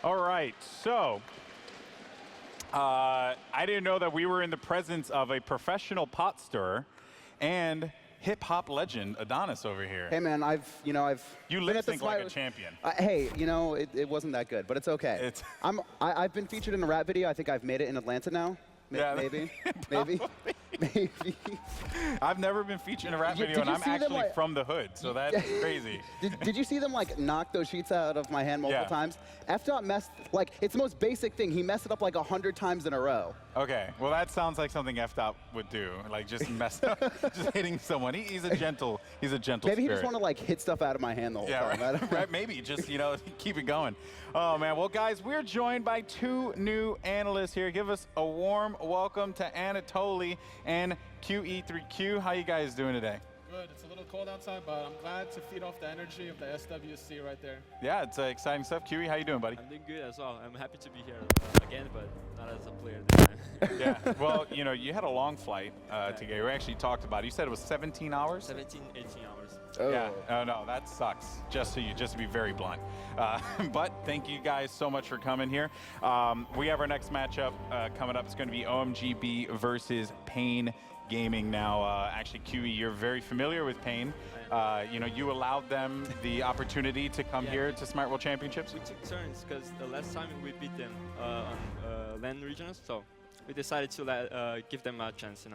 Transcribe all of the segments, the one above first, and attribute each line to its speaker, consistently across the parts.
Speaker 1: All right, so I didn't know that we were in the presence of a professional pot stirrer and hip-hop legend Adonis over here.
Speaker 2: Hey man, I've
Speaker 1: You
Speaker 2: been
Speaker 1: lip
Speaker 2: at the
Speaker 1: sync like a
Speaker 2: Smite-
Speaker 1: champion.
Speaker 2: Hey, it wasn't that good, but it's okay. I've been featured in a rap video. I think I've made it in Atlanta now.
Speaker 1: Yeah.
Speaker 2: Maybe. Maybe.
Speaker 1: I've never been featured in a rap
Speaker 2: Did
Speaker 1: video, and
Speaker 2: you
Speaker 1: I'm
Speaker 2: see them,
Speaker 1: actually
Speaker 2: like-
Speaker 1: from the hood, so that's crazy.
Speaker 2: Did you see them like knock those sheets out of my hand multiple times? F-Dot messed, like, it's the most basic thing. He messed it up like 100 times in a row.
Speaker 1: Okay, well that sounds like something F-Dot would do, like just mess up, just hitting someone. He's a gentle spirit.
Speaker 2: Maybe he just want to like hit stuff out of my hand the whole time.
Speaker 1: Right, right, maybe just keep it going. Oh man, well guys, we're joined by two new analysts here. Give us a warm welcome to Anatoly and QE3Q. How you guys doing today?
Speaker 3: Good. It's a little cold outside, but I'm glad to feed off the energy of the SWC right there.
Speaker 1: Yeah, it's exciting stuff. QE, how you doing, buddy?
Speaker 4: I'm doing good as well. I'm happy to be here again, but not as a player this time.
Speaker 1: Yeah, well, you had a long flight to get. We actually talked about it. You said it was 17 hours?
Speaker 4: 17, 18 hours.
Speaker 2: Oh.
Speaker 1: Yeah, oh no, that sucks, just to be very blunt. But thank you guys so much for coming here. We have our next matchup coming up. It's going to be OMG B versus Pain Gaming. Now, actually, QE, you're very familiar with Pain. You allowed them the opportunity to come here to Smite World Championships.
Speaker 4: We took turns because the last time we beat them on LAN regionals, so we decided to give them a chance,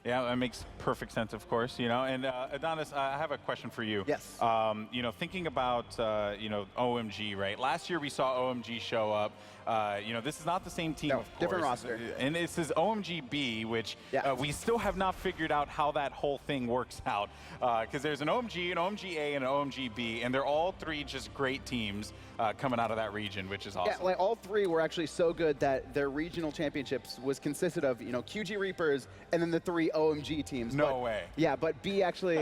Speaker 1: Yeah, that makes perfect sense, of course, And Adonis, I have a question for you.
Speaker 2: Yes.
Speaker 1: Thinking about, OMG, right? Last year we saw OMG show up. This is not the same team,
Speaker 2: No,
Speaker 1: of course.
Speaker 2: different roster.
Speaker 1: And this is OMG B, which we still have not figured out how that whole thing works out. Because there's an OMG, an OMG A, and an OMG B, and they're all three just great teams coming out of that region, which is awesome.
Speaker 2: Yeah, like all three were actually so good that their regional championships was consisted of, QG Reapers and then the three OMG teams.
Speaker 1: No way.
Speaker 2: Yeah, but B actually,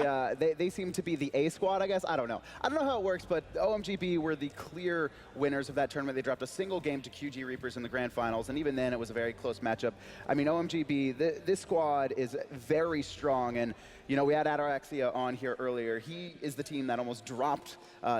Speaker 2: they seem to be the A squad, I guess. I don't know how it works, but OMG B were the clear winners of that tournament. They dropped a single game to QG Reapers in the grand finals, and even then it was a very close matchup. I mean, OMG B, this squad is very strong, and we had Ataraxia on here earlier. He is the team that almost dropped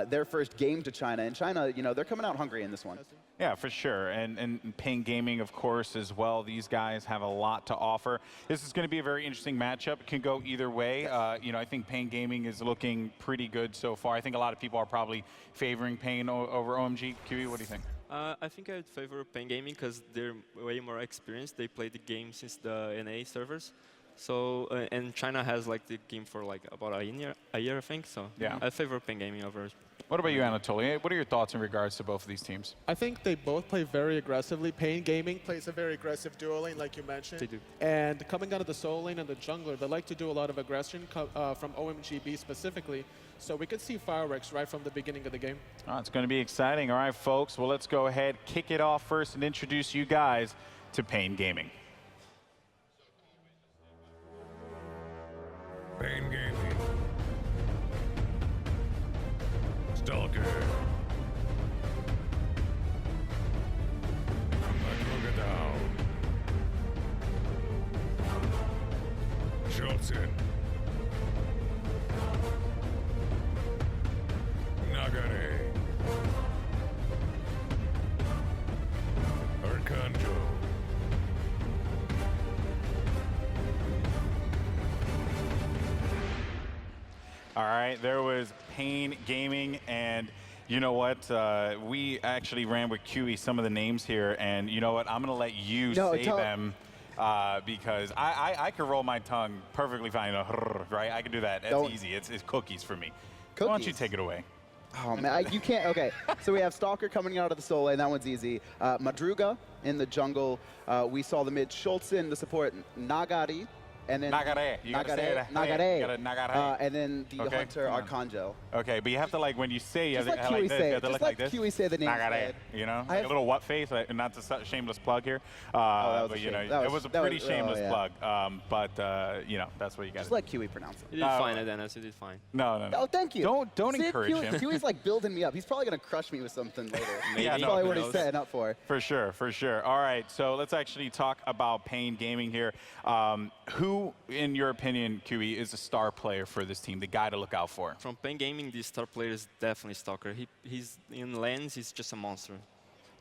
Speaker 2: their first game to China, and China, they're coming out hungry in this one.
Speaker 1: Yeah, for sure. And Pain Gaming, of course, as well. These guys have a lot to offer. This is going to be a very interesting matchup. It can go either way. I think Pain Gaming is looking pretty good so far. I think a lot of people are probably favoring Pain over OMG. QE, what do you think?
Speaker 4: I think I would favor Pain Gaming because they're way more experienced. They played the game since the NA servers. So, and China has like the game for like about a year, I think. So
Speaker 1: yeah,
Speaker 4: I favor Pain Gaming over.
Speaker 1: What about you, Anatoly? What are your thoughts in regards to both of these teams?
Speaker 3: I think they both play very aggressively. Pain Gaming plays a very aggressive duo lane, like you mentioned.
Speaker 4: They do.
Speaker 3: And coming out of the solo lane and the jungler, they like to do a lot of aggression from OMG B specifically. So we could see fireworks right from the beginning of the game.
Speaker 1: Oh, it's going to be exciting. All right, folks. Well, let's go ahead, kick it off first, and introduce you guys to Pain Gaming.
Speaker 5: Pain Gaming. Stalker. Madrugadao. SchultZen. Nagare. Arkanjo.
Speaker 1: All right, there was Pain Gaming, and you know what? We actually ran with QE some of the names here, and you know what? I'm going to let you say them because I could roll my tongue perfectly fine, right? I can do that. That's easy. It's cookies for me.
Speaker 2: Cookies.
Speaker 1: Why don't you take it away?
Speaker 2: Oh, man, you can't. Okay, so we have Stalker coming out of the solo lane. That one's easy. Madruga in the jungle. We saw the mid SchultZen, the support Nagare. And then
Speaker 1: Nagare. You gotta say it.
Speaker 2: Nagare.
Speaker 1: You gotta Nagare.
Speaker 2: And then the hunter Arkanjo.
Speaker 1: Okay, but you have to when you say, you have
Speaker 2: Just
Speaker 1: to
Speaker 2: let
Speaker 1: like
Speaker 2: QE
Speaker 1: this.
Speaker 2: say
Speaker 1: You
Speaker 2: it.
Speaker 1: have to
Speaker 2: Just
Speaker 1: look
Speaker 2: let
Speaker 1: like this.
Speaker 2: QE say the name.
Speaker 1: Nagare. Like a little what face, not a shameless plug here.
Speaker 2: That was
Speaker 1: but
Speaker 2: a
Speaker 1: it was a pretty shameless plug. But that's what you got.
Speaker 2: Just let QE pronounce it.
Speaker 4: You did fine, Athena. You did fine.
Speaker 1: No.
Speaker 2: Oh, thank you.
Speaker 1: Don't encourage him.
Speaker 2: QE's like building me up. He's probably gonna crush me with something later.
Speaker 1: Yeah,
Speaker 2: That's probably what he's setting up for.
Speaker 1: For sure. All right, so let's actually talk about Pain Gaming here. Who, in your opinion, QE, is a star player for this team, the guy to look out for?
Speaker 4: From Pain Gaming, the star player is definitely Stalker. He's in lanes, he's just a monster.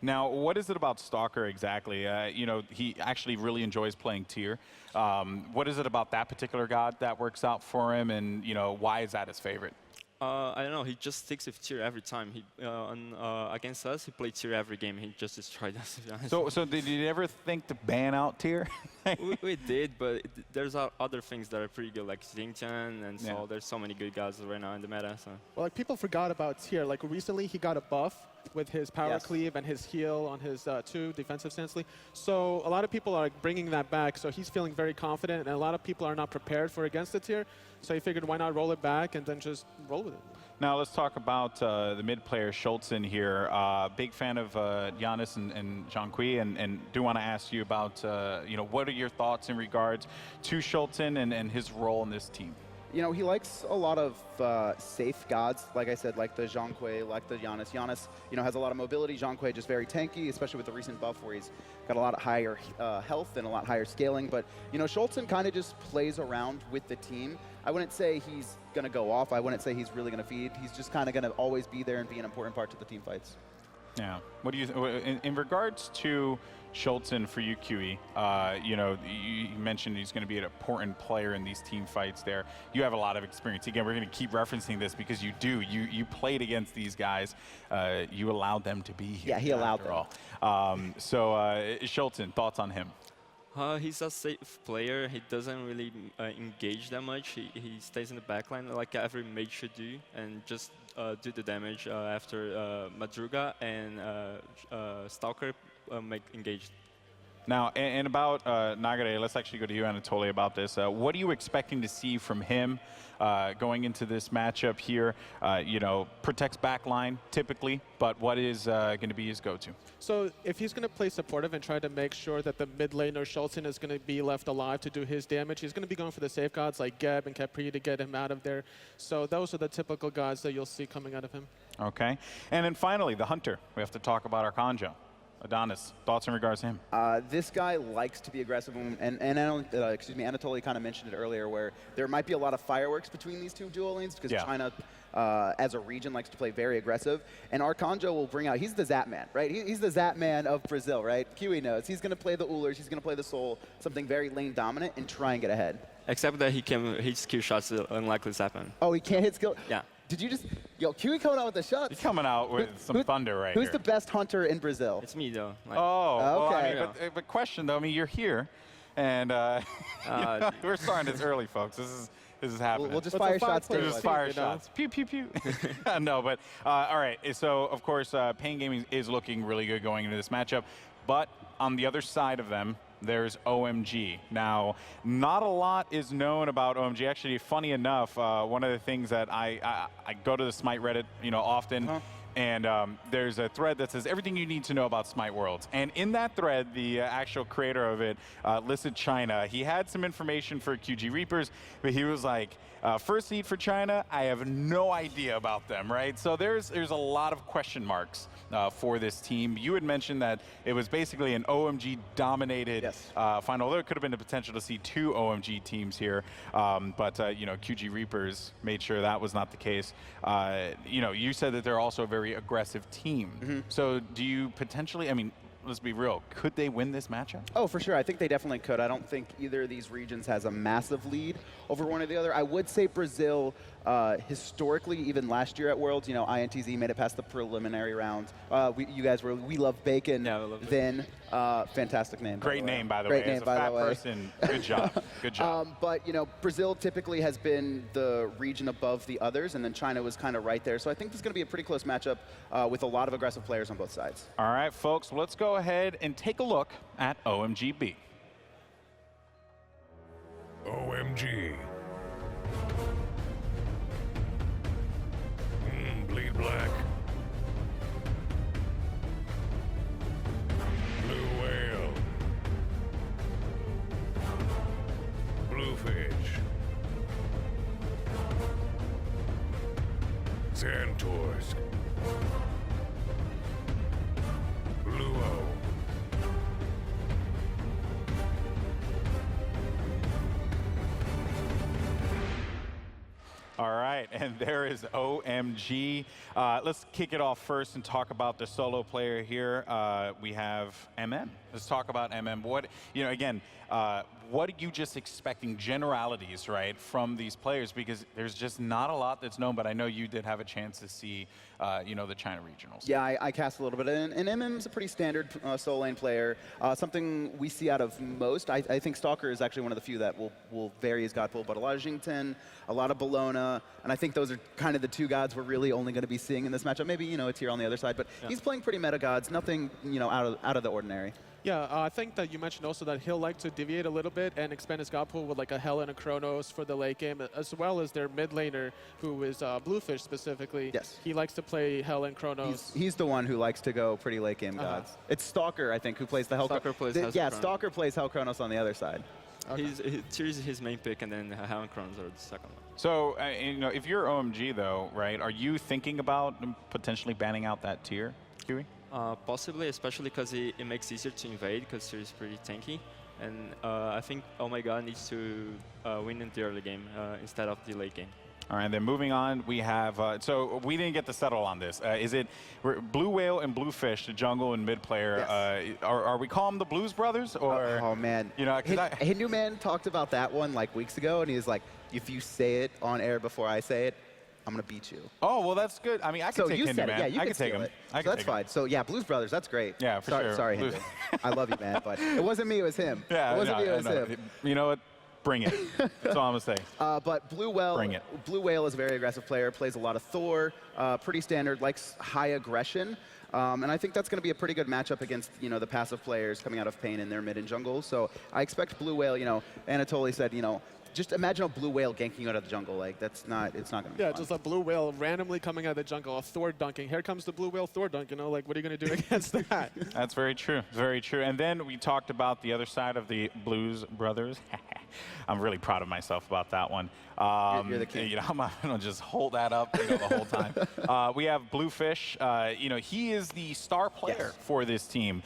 Speaker 1: Now, what is it about Stalker exactly? You know, he actually really enjoys playing tier. What is it about that particular god that works out for him, and you know, why is that his favorite?
Speaker 4: I don't know. He just sticks with tier every time. He against us, he played tier every game. He just destroyed us. To be honest.
Speaker 1: So did you ever think to ban out tier?
Speaker 4: we did, but there's other things that are pretty good, like XingTian, and so there's so many good gods right now in the meta. So.
Speaker 3: Well, like people forgot about tier. Like recently, he got a buff with his power cleave and his heal on his 2 defensive stance. So a lot of people are bringing that back. So he's feeling very confident, and a lot of people are not prepared for against the tier. So he figured, why not roll it back and then just roll with it.
Speaker 1: Now let's talk about the mid player SchultZen here. Big fan of Janus and Zhangqi, and do want to ask you about you know, what are your thoughts in regards to SchultZen and his role in this team?
Speaker 2: You know, he likes a lot of safe gods, like I said, like the Zhangqi, like the Janus. Janus, you know, has a lot of mobility. Zhangqi just very tanky, especially with the recent buff where he's got a lot higher health and a lot higher scaling. But, you know, SchultZen kind of just plays around with the team. I wouldn't say he's going to go off. I wouldn't say he's really going to feed. He's just kind of going to always be there and be an important part to the team fights.
Speaker 1: Yeah. What do you in regards to SchultZen for you, QE? You know, you mentioned he's going to be an important player in these team fights. There, you have a lot of experience. Again, we're going to keep referencing this because you do. You played against these guys. You allowed them to be here.
Speaker 2: Yeah, he allowed them.
Speaker 1: So, SchultZen, thoughts on him?
Speaker 4: He's a safe player. He doesn't really engage that much. He stays in the backline like every mage should do, and just do the damage after Madruga and Stalker make engaged.
Speaker 1: Now, and about Nagare, let's actually go to you, Anatoly, about this. What are you expecting to see from him going into this matchup here? You know, protects backline typically, but what is going to be his go-to?
Speaker 3: So if he's going to play supportive and try to make sure that the mid laner SchultZen is going to be left alive to do his damage, he's going to be going for the safe gods like Geb and Capri to get him out of there. So those are the typical gods that you'll see coming out of him.
Speaker 1: Okay. And then finally, the Hunter. We have to talk about Arkanjo. Adonis, thoughts in regards to him?
Speaker 2: This guy likes to be aggressive, and excuse me, Anatoly kind of mentioned it earlier, where there might be a lot of fireworks between these two dual lanes because China, as a region, likes to play very aggressive. And Arkanjo will bring out, he's the Zap man, right? He's the Zap man of Brazil, right? QE knows. He's going to play the Ulers, he's going to play the Soul, something very lane dominant, and try and get ahead.
Speaker 4: Except that he can hit skill shots unlikely Zappen.
Speaker 2: Oh, he can't hit skill?
Speaker 4: Yeah.
Speaker 2: Did you just, yo, QE coming out with the shots.
Speaker 1: He's coming out with some thunder right
Speaker 2: Who's
Speaker 1: here.
Speaker 2: the best hunter in Brazil?
Speaker 4: It's me though. Like,
Speaker 1: well,
Speaker 2: okay.
Speaker 1: I mean, but question though, I mean, you're here, and we're starting this early, folks. This is happening.
Speaker 2: We'll just fire shots.
Speaker 1: We'll just fire shots. Pew, pew, pew. No, but all right. So, of course, Pain Gaming is looking really good going into this matchup. But on the other side of them, there's OMG. Now, not a lot is known about OMG. Actually, funny enough, one of the things that I go to the Smite Reddit, you know, often, and there's a thread that says everything you need to know about Smite Worlds. And in that thread, the actual creator of it listed China. He had some information for QG Reapers, but he was like, first seed for China, I have no idea about them, right? So there's a lot of question marks for this team. You had mentioned that it was basically an OMG-dominated final. There could have been the potential to see 2 OMG teams here, but you know, QG Reapers made sure that was not the case. You know, you said that they're also a very aggressive team. So do you potentially, I mean, let's be real, could they win this matchup? Oh,
Speaker 2: for sure. I think they definitely could. I don't think either of these regions has a massive lead over one or the other. I would say Brazil, historically, even last year at Worlds, you know, INTZ made it past the preliminary round. You guys were We Love Bacon then. Fantastic name.
Speaker 1: Great name, by the way.
Speaker 2: Great name,
Speaker 1: as a
Speaker 2: by
Speaker 1: fat
Speaker 2: the way.
Speaker 1: person, good job. Good job.
Speaker 2: But, you know, Brazil typically has been the region above the others, and then China was kind of right there. So I think this is going to be a pretty close matchup with a lot of aggressive players on both sides.
Speaker 1: All right, folks, let's go ahead and take a look at OMG B.
Speaker 5: OMG. Bleed black. BlueWhale. Bluefish. Xantorsk. Bluo.
Speaker 1: All right. right, and there is OMG. Let's kick it off first and talk about the solo player here. We have MM. Let's talk about MM. What, you know, again, what are you just expecting, generalities, right, from these players? Because there's just not a lot that's known, but I know you did have a chance to see, you know, the China regionals.
Speaker 2: Yeah, I cast a little bit, and MM's a pretty standard solo lane player. Something we see out of most, I think Stalker is actually one of the few that will vary his god pool, but a lot of Jingten, a lot of Bellona, and I think those are kind of the two gods we're really only going to be seeing in this matchup. Maybe, you know, a tier on the other side, but he's playing pretty meta gods, nothing, you know, out of the ordinary.
Speaker 3: Yeah, I think that you mentioned also that he'll like to deviate a little bit and expand his god pool with like a Hell and a Chronos for the late game, as well as their mid laner, who is Bluefish specifically.
Speaker 2: Yes.
Speaker 3: He likes to play Hell and Chronos.
Speaker 2: He's the one who likes to go pretty late game gods. It's Stalker, I think, who plays the Hell.
Speaker 4: Stalker plays
Speaker 2: yeah, Stalker plays Hell Chronos on the other side.
Speaker 4: Okay. He's his main pick, and then Hell and Chronos are the second one.
Speaker 1: So, you know, if you're OMG though, right, are you thinking about potentially banning out that tier, Huey?
Speaker 4: Possibly, especially because it makes it easier to invade, because Tier is pretty tanky. And I think Oh My God needs to win in the early game instead of the late game.
Speaker 1: All right, then moving on, we have, so we didn't get to settle on this. Is it BlueWhale and Bluefish, the jungle and mid player?
Speaker 2: Yes.
Speaker 1: Are we calling them the Blues Brothers? Or,
Speaker 2: oh man.
Speaker 1: You know,
Speaker 2: Hindu Man talked about that one like weeks ago, and he was like, if you say it on air before I say it, I'm going to beat you.
Speaker 1: Oh, well, that's good. I mean, I can take Hindu Man.
Speaker 2: Yeah, you
Speaker 1: I
Speaker 2: can
Speaker 1: take him.
Speaker 2: So that's fine. So yeah, Blues Brothers, that's great.
Speaker 1: Yeah, for sure.
Speaker 2: Sorry, Hindu. I love you, man, but it wasn't me, it was him.
Speaker 1: Yeah,
Speaker 2: it wasn't me, it was him.
Speaker 1: You know what? Bring it. That's all I'm going to say.
Speaker 2: But BlueWhale,
Speaker 1: Bring it.
Speaker 2: BlueWhale is a very aggressive player, plays a lot of Thor, pretty standard, likes high aggression. And I think that's going to be a pretty good matchup against, you know, the passive players coming out of Pain in their mid and jungle. So I expect BlueWhale, you know, Anatoly said, you know, just imagine a BlueWhale ganking out of the jungle. Like, it's not going to be fun.
Speaker 3: Just a BlueWhale randomly coming out of the jungle, a Thor dunking. Here comes the BlueWhale Thor dunk, you know, like, what are you going to do against that?
Speaker 1: That's very true, very true. And then we talked about the other side of the Blues Brothers. I'm really proud of myself about that one.
Speaker 2: You're the king.
Speaker 1: You know, I'm going to just hold that up, you know, the whole time. We have Bluefish. You know, he is the star player for this team.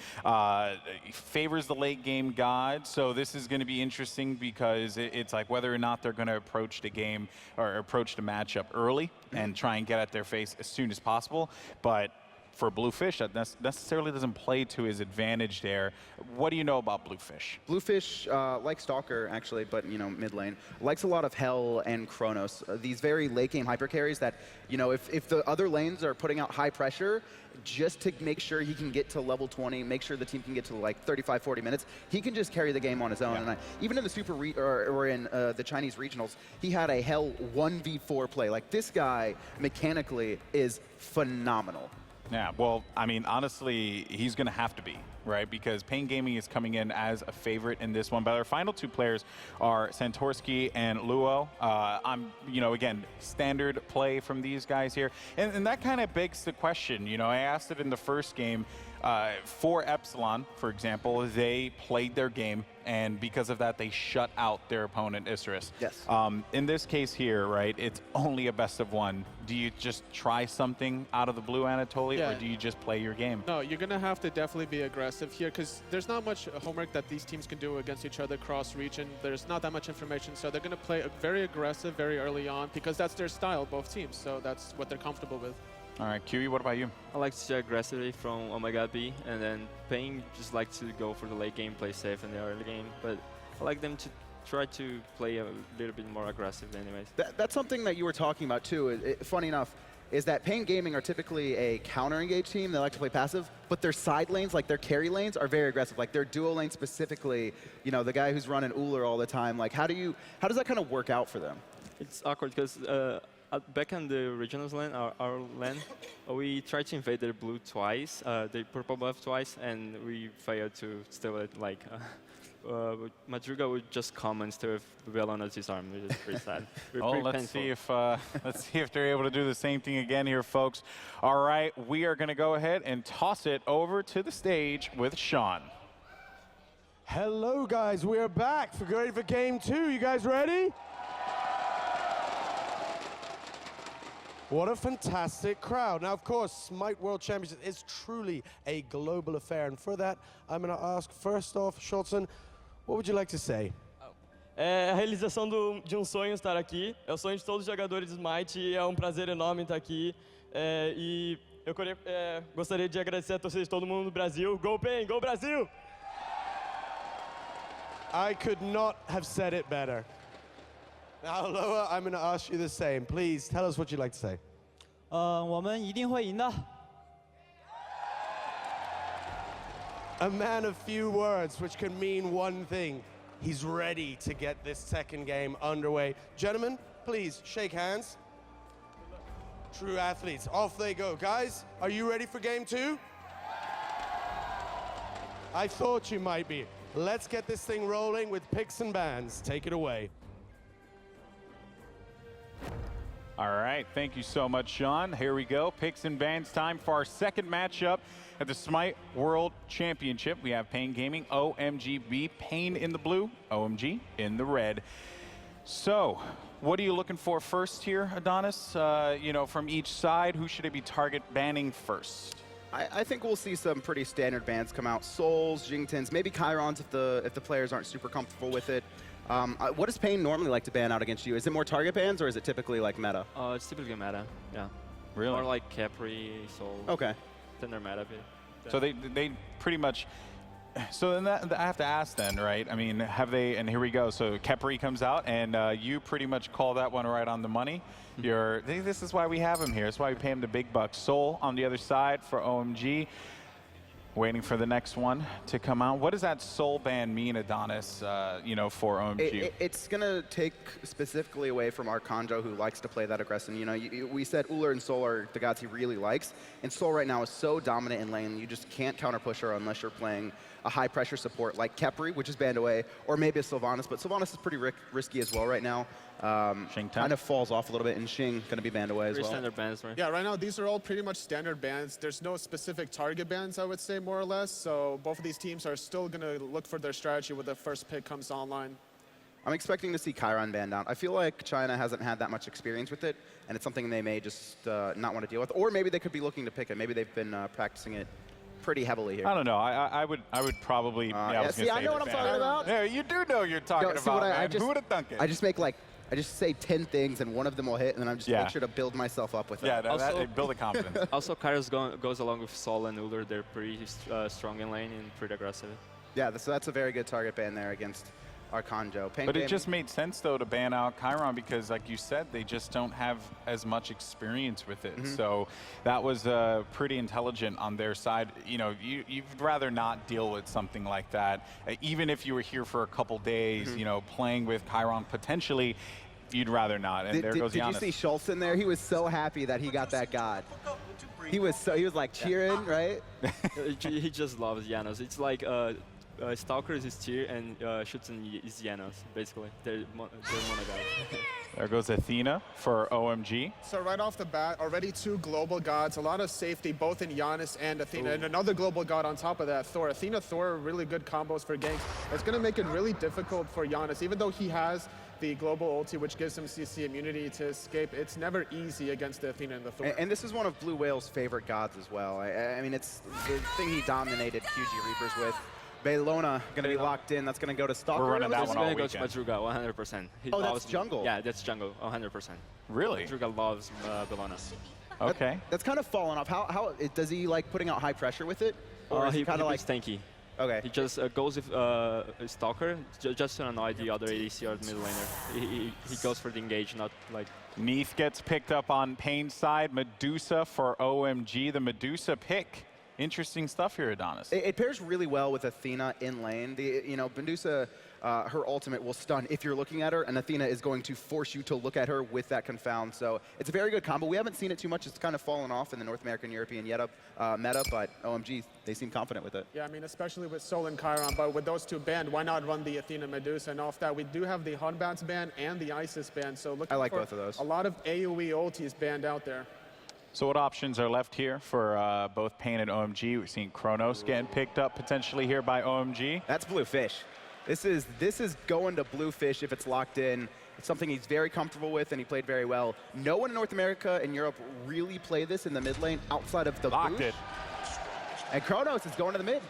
Speaker 1: He favors the late game god. So this is going to be interesting because it's like whether or not they're going to approach the game or approach the matchup early and try and get at their face as soon as possible. But for Bluefish, that necessarily doesn't play to his advantage there. What do you know about Bluefish?
Speaker 2: Bluefish, like Stalker, actually, but, you know, mid lane, likes a lot of Hell and Chronos. These very late game hyper carries that, you know, if the other lanes are putting out high pressure, just to make sure he can get to level 20, make sure the team can get to like 35, 40 minutes, he can just carry the game on his own.
Speaker 1: Yeah.
Speaker 2: And even in the or in the Chinese regionals, he had a Hell 1v4 play. Like, this guy mechanically is phenomenal.
Speaker 1: Yeah, well, I mean, honestly, he's going to have to be, right? Because Pain Gaming is coming in as a favorite in this one. But our final two players are Santorsky and Luo. I'm, you know, again, standard play from these guys here. And that kind of begs the question, you know, I asked it in the first game. For Epsilon, for example, they played their game, and because of that, they shut out their opponent, Isserus.
Speaker 2: Yes.
Speaker 1: In this case here, right, it's only a best of one. Do you just try something out of the blue, Anatoly, or do you just play your game?
Speaker 3: No, you're going to have to definitely be aggressive here, because there's not much homework that these teams can do against each other cross-region. There's not that much information, so they're going to play very aggressive very early on, because that's their style, both teams, so that's what they're comfortable with.
Speaker 1: All right, QE, what about you?
Speaker 4: I like to play aggressively from Oh My God B, and then Pain just like to go for the late game, play safe in the early game. But I like them to try to play a little bit more aggressive anyways.
Speaker 2: That's something that you were talking about too. Funny enough, is that Pain Gaming are typically a counter-engage team. They like to play passive, but their side lanes, like their carry lanes, are very aggressive. Like their duo lane specifically, you know, the guy who's running Uller all the time, like how does that kind of work out for them?
Speaker 4: It's awkward because back on the regionals lane, our lane, we tried to invade their blue twice, the purple buff twice, and we failed to steal it. Like, Madrugadao would just come and steal Bellona's disarm, which is pretty sad.
Speaker 1: Let's see if they're able to do the same thing again here, folks. All right, we are going to go ahead and toss it over to the stage with Sean.
Speaker 6: Hello, guys. We're back for game 2. You guys ready? What a fantastic crowd. Now, of course, Smite World Championship is truly a global affair. And for that, I'm going to ask, first off, SchultZen, what would you like to say?
Speaker 7: É a realização de sonho estar aqui. É o sonho de todos os jogadores de Smite e é um prazer enorme estar aqui. E eu gostaria de agradecer a torcida de todo mundo do Brasil. Go Pain, Go Brasil!
Speaker 6: I could not have said it better. Now, Loa, I'm going to ask you the same. Please tell us what you'd like to say.
Speaker 8: 我们一定会赢的。
Speaker 6: A man of few words, which can mean one thing. He's ready to get this second game underway. Gentlemen, please shake hands. True athletes, off they go. Guys, are you ready for game 2? I thought you might be. Let's get this thing rolling with picks and bans. Take it away.
Speaker 1: All right, thank you so much, Sean. Here we go, picks and bans time for our second matchup at the Smite World Championship. We have Pain Gaming, OMG B, Pain in the blue, OMG in the red. So, what are you looking for first here, Adonis? You know, from each side, who should it be target banning first?
Speaker 2: I think we'll see some pretty standard bans come out. Souls, Jingtons, maybe Chirons if the players aren't super comfortable with it. What does Pain normally like to ban out against you? Is it more target bans or is it typically like meta?
Speaker 4: It's typically meta, yeah.
Speaker 1: Really?
Speaker 4: More like Capri, Soul.
Speaker 2: Okay.
Speaker 4: Tender meta bit.
Speaker 1: So they pretty much. So then I have to ask then, right? I mean, have they? And here we go. So Capri comes out, and you pretty much call that one right on the money. This is why we have him here. That's why we pay him the big bucks. Soul on the other side for OMG. Waiting for the next one to come out. What does that Soul ban mean, Adonis, you know, for OMG?
Speaker 2: It's going to take specifically away from Arkanjo, who likes to play that aggressive. You know, we said Ullr and Soul are the gods he really likes, and Soul right now is so dominant in lane, you just can't counter-push her unless you're playing a high-pressure support like Kepri, which is banned away, or maybe a Sylvanas, but Sylvanas is pretty risky as well right now. Kind of falls off a little bit, and Xing going to be banned away as well.
Speaker 4: Standard bans, right?
Speaker 3: Yeah, right now these are all pretty much standard bans. There's no specific target bans, I would say, more or less. So both of these teams are still going to look for their strategy when the first pick comes online.
Speaker 2: I'm expecting to see Chiron banned out. I feel like China hasn't had that much experience with it, and it's something they may just not want to deal with. Or maybe they could be looking to pick it. Maybe they've been practicing it pretty heavily here.
Speaker 1: I don't know. I would probably.
Speaker 2: See, I know what I'm talking about.
Speaker 1: Yeah, you do know you're talking about, man. Who would have thunk it?
Speaker 2: I just make I just say 10 things and one of them will hit, and then I'm just make sure to build myself up with it.
Speaker 1: Yeah, build a confidence.
Speaker 4: Also, Kairos goes along with Sol and Ullr. They're pretty strong in lane and pretty aggressive.
Speaker 2: Yeah, so that's a very good target ban there against Arkanjo.
Speaker 1: But it just made sense, though, to ban out Chiron because, like you said, they just don't have as much experience with it. So that was pretty intelligent on their side. You know, you'd rather not deal with something like that. Even if you were here for a couple days, you know, playing with Chiron potentially, you'd rather not. And there goes Janus.
Speaker 2: Did you see SchultZen there? He was so happy that he got that god. He was like cheering, right?
Speaker 4: He just loves Janus. It's like Stalker is his tier and SchultZen is Janus, basically. They're mono guys.
Speaker 1: There goes Athena for OMG.
Speaker 3: So right off the bat, already 2 global gods, a lot of safety both in Janus and Athena, and another global god on top of that, Thor. Athena, Thor, really good combos for ganks. It's going to make it really difficult for Janus, even though he has the global ulti, which gives him CC immunity to escape. It's never easy against the Athena and the Thor.
Speaker 2: And this is one of BlueWhale's favorite gods as well. I mean, it's the thing he dominated QG Reapers with. Bellona going to be locked in. That's going to go to Stalker.
Speaker 1: We're running that one all weekend.
Speaker 4: It's going to go to Madrugadao, 100%.
Speaker 2: Oh, that's jungle.
Speaker 4: Yeah, that's jungle, 100%.
Speaker 1: Really?
Speaker 4: Madrugadao loves Bellona.
Speaker 1: Okay.
Speaker 2: That's kind of fallen off. How does he like putting out high pressure with it? Or is he kind of like
Speaker 4: tanky?
Speaker 2: Okay.
Speaker 4: He just goes with Stalker just to annoy the other ADC or the middle laner. He goes for the engage, not like...
Speaker 1: Neith gets picked up on Pain's side. Medusa for OMG. The Medusa pick. Interesting stuff here, Adonis.
Speaker 2: It pairs really well with Athena in lane. You know, Medusa, her ultimate will stun if you're looking at her, and Athena is going to force you to look at her with that confound. So it's a very good combo. We haven't seen it too much. It's kind of fallen off in the North American, European meta, but OMG, they seem confident with it.
Speaker 3: Yeah, I mean, especially with Sol and Chiron, but with those 2 banned, why not run the Athena Medusa? And off that, we do have the Hunbats ban and the Isis ban, so looking
Speaker 2: I like
Speaker 3: for
Speaker 2: both of those.
Speaker 3: A lot of AoE ultis banned out there.
Speaker 1: So what options are left here for both Pain and OMG? We're seeing Chronos getting picked up potentially here by OMG.
Speaker 2: That's Bluefish. This is going to Bluefish if it's locked in. It's something he's very comfortable with, and he played very well. No one in North America and Europe really play this in the mid lane outside of the
Speaker 1: Locked
Speaker 2: boosh.
Speaker 1: it.
Speaker 2: And Chronos is going to the mid.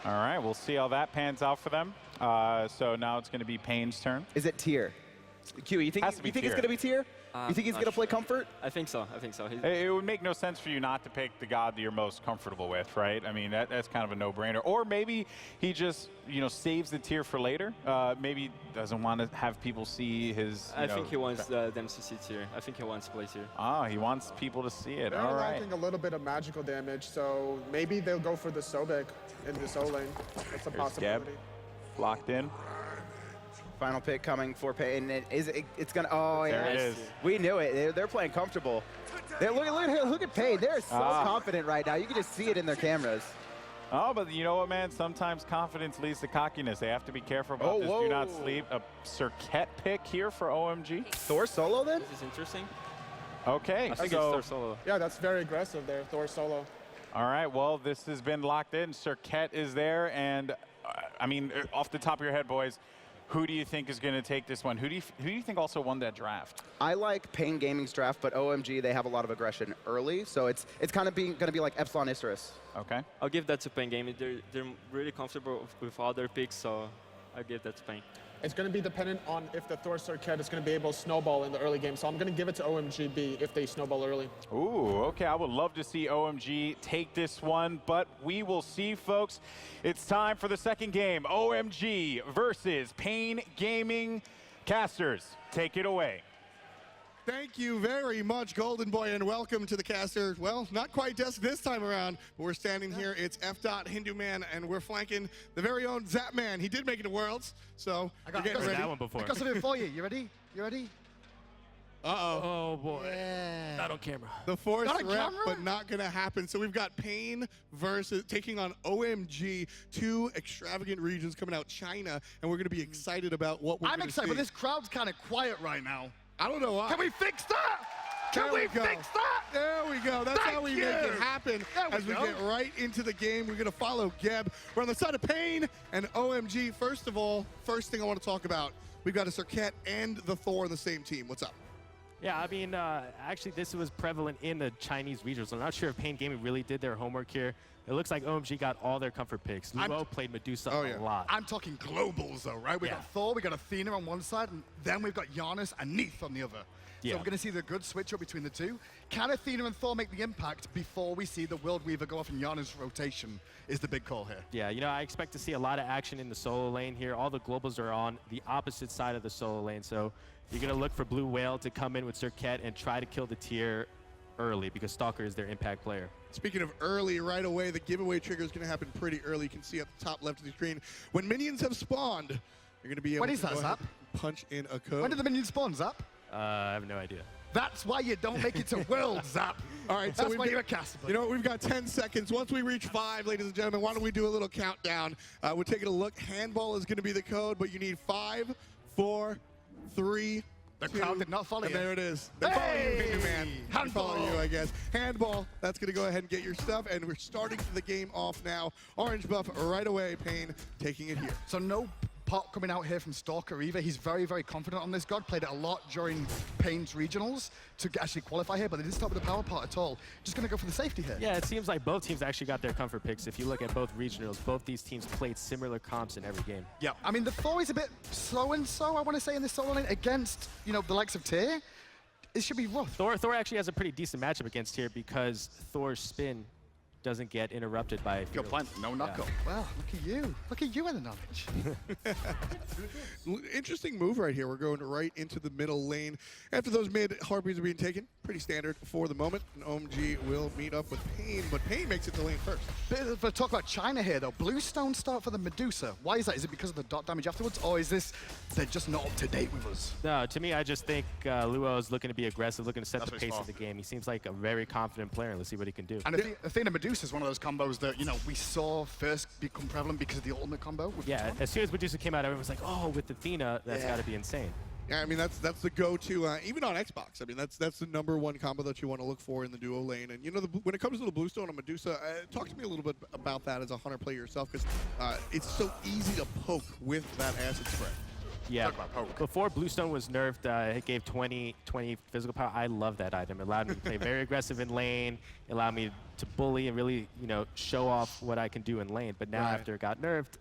Speaker 1: All right, we'll see how that pans out for them. So now it's going to be Pain's turn.
Speaker 2: Is it tier? Q, you think
Speaker 1: Has to be
Speaker 2: it's
Speaker 1: tier.
Speaker 2: going to be tier? You think he's
Speaker 4: not
Speaker 2: going to play
Speaker 4: sure.
Speaker 2: comfort?
Speaker 4: I think so. I think so.
Speaker 1: It would make no sense for you not to pick the god that you're most comfortable with, right? I mean, that's kind of a no-brainer. Or maybe he just, saves the tier for later. Maybe doesn't want to have people see his.
Speaker 4: I think he wants them to see tier. I think he wants to play tier.
Speaker 1: Ah, he wants people to see it.
Speaker 3: They're
Speaker 1: All right.
Speaker 3: lacking a little bit of magical damage, so maybe they'll go for the Sobek in the soul lane. That's a
Speaker 1: Here's
Speaker 3: possibility.
Speaker 1: Geb, locked in.
Speaker 2: Final pick coming for Pain. It's going to, oh,
Speaker 1: There
Speaker 2: yeah.
Speaker 1: it is.
Speaker 2: We knew it. They're playing comfortable. Look at Pain. They're so confident right now. You can just see it in their cameras.
Speaker 1: Oh, but you know what, man? Sometimes confidence leads to cockiness. They have to be careful about this. Do not sleep. A Serqet pick here for OMG.
Speaker 2: Thor solo then?
Speaker 4: This is interesting.
Speaker 1: Okay,
Speaker 4: I think
Speaker 1: so
Speaker 4: it's Thor solo.
Speaker 3: Yeah, that's very aggressive there, Thor solo.
Speaker 1: all right. Well, this has been locked in. Serqet is there, and I mean, off the top of your head, boys, who do you think is going to take this one? Who do you think also won that draft?
Speaker 2: I like Pain Gaming's draft, but OMG, they have a lot of aggression early, so it's kind of going to be like Epsilon Isurus.
Speaker 1: Okay.
Speaker 4: I'll give that to Pain Gaming. They're really comfortable with all their picks, so I'll give that to Pain.
Speaker 3: It's going to be dependent on if the Thor Serqet is going to be able to snowball in the early game, so I'm going to give it to OMG B if they snowball early.
Speaker 1: Ooh, okay. I would love to see OMG take this one, but we will see, folks. It's time for the second game. OMG versus Pain Gaming. Casters, take it away.
Speaker 9: Thank you very much, Golden Boy, and welcome to the caster. Well, not quite desk this time around, but we're standing here. It's F. Hindu Man, and we're flanking the very own Zap Man. He did make it to Worlds, so
Speaker 10: I
Speaker 9: get ready.
Speaker 10: that one before. I got something for you. You ready? You ready?
Speaker 9: Uh-oh.
Speaker 10: Oh boy.
Speaker 9: Yeah.
Speaker 10: Not on camera.
Speaker 9: The force
Speaker 10: Not on
Speaker 9: rep,
Speaker 10: camera?
Speaker 9: but not going to happen. So we've got Pain versus taking on OMG, two extravagant regions coming out China, and we're going to be excited about what we're
Speaker 10: I'm
Speaker 9: gonna
Speaker 10: excited,
Speaker 9: see.
Speaker 10: but this crowd's kind of quiet right now.
Speaker 9: I don't know why.
Speaker 10: Can we fix that? Can
Speaker 9: There
Speaker 10: we
Speaker 9: go.
Speaker 10: fix that?
Speaker 9: There we go. That's
Speaker 10: Thank
Speaker 9: how we
Speaker 10: you.
Speaker 9: make it happen.
Speaker 10: There we
Speaker 9: As we
Speaker 10: go.
Speaker 9: get right into the game, we're going to follow Geb. We're on the side of Pain and OMG. First of all, first thing I want to talk about, we've got a Serqet and the Thor on the same team. What's up?
Speaker 11: Yeah, I mean, actually, this was prevalent in the Chinese regions. I'm not sure if Pain Gaming really did their homework here. It looks like OMG got all their comfort picks. Luo played Medusa a lot.
Speaker 10: I'm talking globals, though, right? We've got Thor, we've got Athena on one side, and then we've got Janus and Neith on the other.
Speaker 11: Yeah.
Speaker 10: So we're going to see the good switch up between the two. Can Athena and Thor make the impact before we see the World Weaver go off in Janus' rotation is the big call here.
Speaker 11: Yeah, I expect to see a lot of action in the solo lane here. All the globals are on the opposite side of the solo lane, so you're going to look for BlueWhale to come in with Serqet and try to kill the tier early because Stalker is their impact player.
Speaker 9: Speaking of early, right away, the giveaway trigger is going to happen pretty early. You can see at the top left of the screen. When minions have spawned, you're going to be able to go ahead and punch in a code.
Speaker 10: When did the minions spawn, Zap?
Speaker 11: I have no idea.
Speaker 10: That's why you don't make it to World, Zap.
Speaker 9: All right,
Speaker 10: That's
Speaker 9: so
Speaker 10: why you're a caster.
Speaker 9: You know what? We've got 10 seconds. Once we reach 5, ladies and gentlemen, why don't we do a little countdown? We're taking a look. Handball is going to be the code, but you need 5, 4, 3.
Speaker 10: The crowd did not follow
Speaker 9: and
Speaker 10: you.
Speaker 9: there it is. They follow you, Hindu Man. They follow you, I guess. Handball, that's going to go ahead and get your stuff, and we're starting the game off now. Orange buff right away, Pain taking it here.
Speaker 10: So no pop coming out here from Stalker either. He's very, very confident on this god. Played it a lot during Pain's regionals to actually qualify here, but they didn't start with the power part at all. Just going to go for the safety here.
Speaker 11: Yeah, it seems like both teams actually got their comfort picks. If you look at both regionals, both these teams played similar comps in every game.
Speaker 10: Yeah, I mean, the Thor is a bit slow and so, I want to say, in this solo lane against, the likes of Tyr. It should be rough.
Speaker 11: Thor actually has a pretty decent matchup against here because Thor's spin doesn't get interrupted by
Speaker 10: Good point. No knuckle. Well, look at you. Look at you and the knowledge.
Speaker 9: Interesting move right here. We're going right into the middle lane. After those mid Harpies are being taken, pretty standard for the moment. And OMG will meet up with Pain, but Pain makes it to lane first.
Speaker 10: But talk about China here, though. Bluestone start for the Medusa. Why is that? Is it because of the dot damage afterwards, or is this they're just not up to date with us?
Speaker 11: No, to me, I just think Luo is looking to be aggressive, looking to set
Speaker 10: That's
Speaker 11: the
Speaker 10: what he's
Speaker 11: pace
Speaker 10: for.
Speaker 11: of the game. He seems like a very confident player. Let's see what he can do.
Speaker 10: And Athena Medusa is one of those combos that, we saw first become prevalent because of the ultimate combo. With
Speaker 11: Yeah, as soon as Medusa came out, everyone was like, oh, with Athena, that's got to be insane.
Speaker 9: Yeah, I mean, that's the go-to, even on Xbox. I mean, that's the #1 combo that you want to look for in the duo lane. And, when it comes to the Bluestone on Medusa, talk to me a little bit about that as a Hunter player yourself, because it's so easy to poke with that acid spread.
Speaker 11: Yeah, before Bluestone was nerfed, it gave 20 physical power. I love that item. It allowed me to play very aggressive in lane. It allowed me to bully and really, show off what I can do in lane. But now after it got nerfed,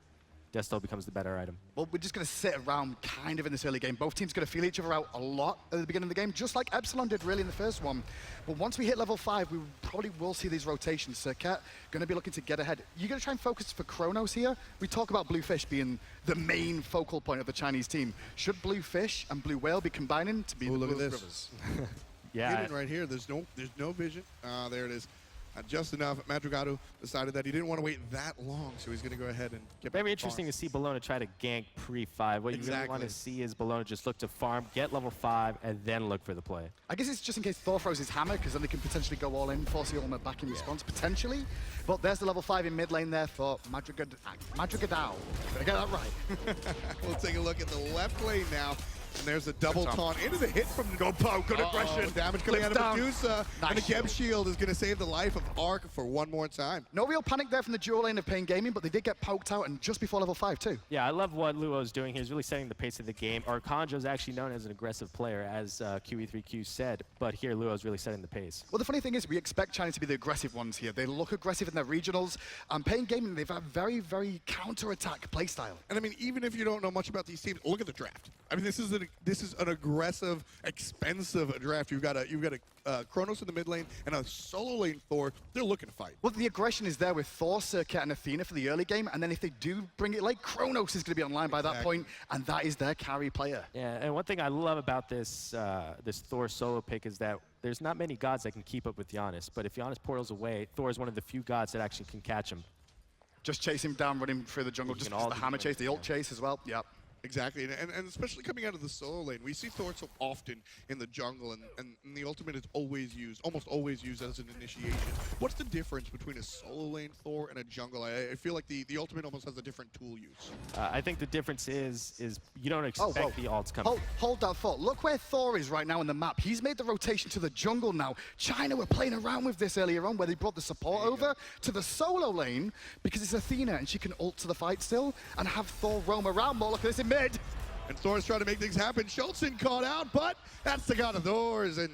Speaker 11: Desto becomes the better item.
Speaker 10: Well, we're just going to sit around kind of in this early game. Both teams going to feel each other out a lot at the beginning of the game, just like Epsilon did really in the first one. But once we hit level 5, we probably will see these rotations. Serqet going to be looking to get ahead. You're going to try and focus for Chronos here. We talk about Bluefish being the main focal point of the Chinese team. Should Bluefish and BlueWhale be combining to be the
Speaker 9: look at
Speaker 10: Blue
Speaker 9: this.
Speaker 10: Rivers?
Speaker 11: Yeah.
Speaker 9: Hidden right here. There's no vision. There it is. Just enough. Madrugadao decided that he didn't want to wait that long, so he's going to go ahead and get back
Speaker 11: Very
Speaker 9: to
Speaker 11: interesting
Speaker 9: farm.
Speaker 11: to see Bellona try to gank pre-5. What you really want to see is Bellona just look to farm, get level 5, and then look for the play.
Speaker 10: I guess it's just in case Thor throws his hammer, because then they can potentially go all in, force the ultimate back in response, potentially. But there's the level 5 in mid lane there for Madrugadao. Did I get that right?
Speaker 9: We'll take a look at the left lane now. And there's a double taunt into the hit from the go poke. Good aggression. Damage coming out of Medusa.
Speaker 10: Nice
Speaker 9: and the Geb shield is going to save the life of Ark for one more time.
Speaker 10: No real panic there from the dual lane of Pain Gaming, but they did get poked out, and just before level 5 too.
Speaker 11: Yeah, I love what Luo's doing. He's really setting the pace of the game. Arkanjo is actually known as an aggressive player, as QE3Q said, but here Luo's really setting the pace.
Speaker 10: Well, the funny thing is, we expect China to be the aggressive ones here. They look aggressive in their regionals. Pain Gaming, they've had very, very counter-attack playstyle.
Speaker 9: And I mean, even if you don't know much about these teams, look at the draft. I mean, this is an aggressive, expensive draft. You've got a Chronos in the mid lane and a solo lane Thor. They're looking to fight.
Speaker 10: Well, the aggression is there with Thor, Serqet, and Athena for the early game, and then if they do bring it late, Chronos is going to be online by that point, and that is their carry player.
Speaker 11: Yeah, and one thing I love about this this Thor solo pick is that there's not many gods that can keep up with Janus, but if Janus portals away, Thor is one of the few gods that actually can catch him.
Speaker 10: Just chase him down, run him through the jungle, just the hammer chase, the ult chase as well. Yep.
Speaker 9: Exactly, and especially coming out of the solo lane, we see Thor so often in the jungle, and the ultimate is always used, almost always used as an initiation. What's the difference between a solo lane Thor and a jungle? I feel like the ultimate almost has a different tool use.
Speaker 11: I think the difference is you don't expect the ults coming.
Speaker 10: Hold that thought. Look where Thor is right now in the map. He's made the rotation to the jungle now. China were playing around with this earlier on, where they brought the support over to the solo lane because it's Athena and she can ult to the fight still and have Thor roam around more. Look at this in mid.
Speaker 9: And Thor's trying to make things happen. SchultZen caught out, but that's the god of Thors. And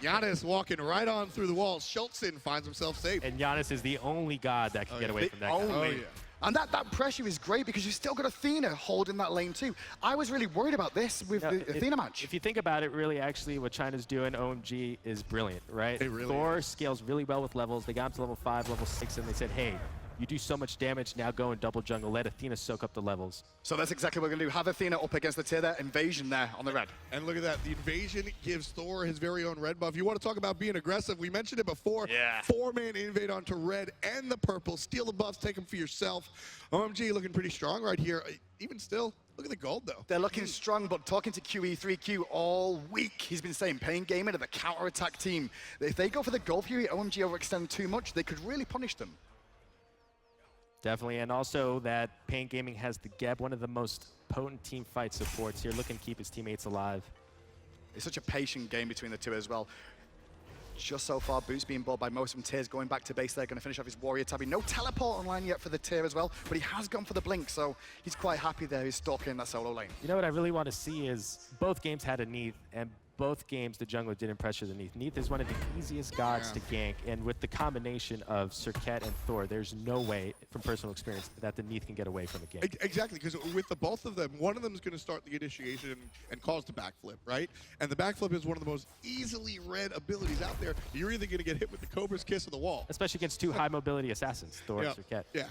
Speaker 9: Janus walking right on through the walls. SchultZen finds himself safe.
Speaker 11: And Janus is the only god that can get away from that guy.
Speaker 10: Oh, yeah. And that pressure is great because you've still got Athena holding that lane too. I was really worried about this with the Athena match.
Speaker 11: If you think about it, really, actually, what China's doing, OMG, is brilliant, right?
Speaker 9: Really
Speaker 11: Thor scales really well with levels. They got him to level 5, level 6, and they said, hey, you do so much damage, now go and double jungle. Let Athena soak up the levels.
Speaker 10: So that's exactly what we're going to do. Have Athena up against the tier there. Invasion there on the red.
Speaker 9: And look at that. The invasion gives Thor his very own red buff. You want to talk about being aggressive. We mentioned it before.
Speaker 10: Yeah.
Speaker 9: 4-man invade onto red and the purple. Steal the buffs, take them for yourself. OMG looking pretty strong right here. Even still, look at the gold, though.
Speaker 10: They're looking strong, but talking to QE3Q all week, he's been saying Pain Gaming are the counter-attack team. If they go for the gold Fury, OMG overextend too much, they could really punish them.
Speaker 11: Definitely, and also that Pain Gaming has the Geb, one of the most potent team fight supports here, looking to keep his teammates alive.
Speaker 10: It's such a patient game between the two as well. Just so far, Boost being bought by most of them. Tears going back to base there, going to finish off his Warrior Tabby. No teleport online yet for the Tear as well, but he has gone for the Blink, so he's quite happy there. He's stalking that solo lane.
Speaker 11: You know what I really want to see is both games had a Neith, and both games the jungler didn't pressure the Neith. Neith is one of the easiest gods to gank, and with the combination of Serqet and Thor, there's no way, from personal experience, that the Neith can get away from a gank.
Speaker 9: Exactly, because with the both of them, one of them is going to start the initiation and cause the backflip, right? And the backflip is one of the most easily read abilities out there. You're either going to get hit with the Cobra's Kiss or the wall.
Speaker 11: Especially against two high-mobility assassins, Thor and Serqet.
Speaker 9: Yeah.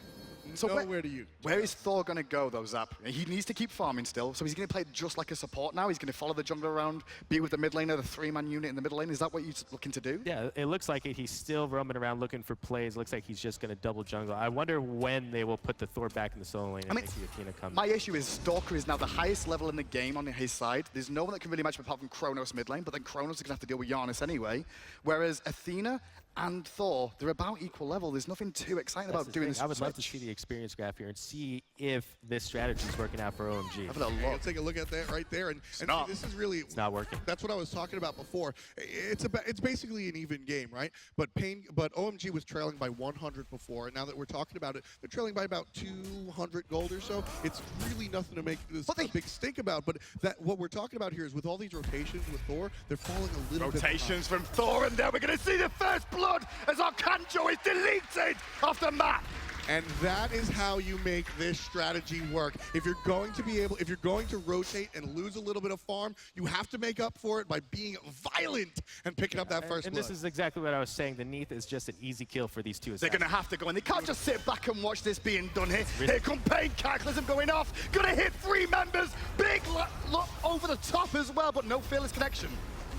Speaker 10: So
Speaker 9: nowhere to use.
Speaker 10: Where is Thor going to go, though, Zap? He needs to keep farming still, so he's going to play just like a support now. He's going to follow the jungler around, be with the mid laner, the 3-man unit in the middle lane. Is that what he's looking to do?
Speaker 11: Yeah, it looks like it. He's still roaming around looking for plays. Looks like he's just going to double jungle. I wonder when they will put the Thor back in the solo lane and make the Athena come.
Speaker 10: My issue is Stalker is now the highest level in the game on his side. There's no one that can really match him apart from Chronos mid lane, but then Chronos is going to have to deal with Janus anyway. Whereas Athena and Thor, they're about equal level. There's nothing too exciting about doing this.
Speaker 11: I would love to see the experience graph here and see if this strategy is working out for OMG.
Speaker 9: We'll take a look at that right there, and see, this is really
Speaker 11: it's not working.
Speaker 9: That's what I was talking about before. It's basically an even game, right? But OMG was trailing by 100 before, and now that we're talking about it, they're trailing by about 200 gold or so. It's really nothing to make this a big stink about. But what we're talking about here is with all these rotations with Thor, they're falling a little bit.
Speaker 10: Rotations from Thor, and there we're going to see the first blood as Arkanjo is deleted off the map.
Speaker 9: And that is how you make this strategy work. If you're going to rotate and lose a little bit of farm, you have to make up for it by being violent and picking up that first
Speaker 11: And
Speaker 9: blood.
Speaker 11: this is exactly what I was saying. The Neith is just an easy kill for these two
Speaker 10: They're
Speaker 11: assassins.
Speaker 10: going to have to go in. They can't just sit back and watch this being done here. Here come Pain, Cataclysm going off. Going to hit 3 members. Big look over the top as well, but no fearless connection.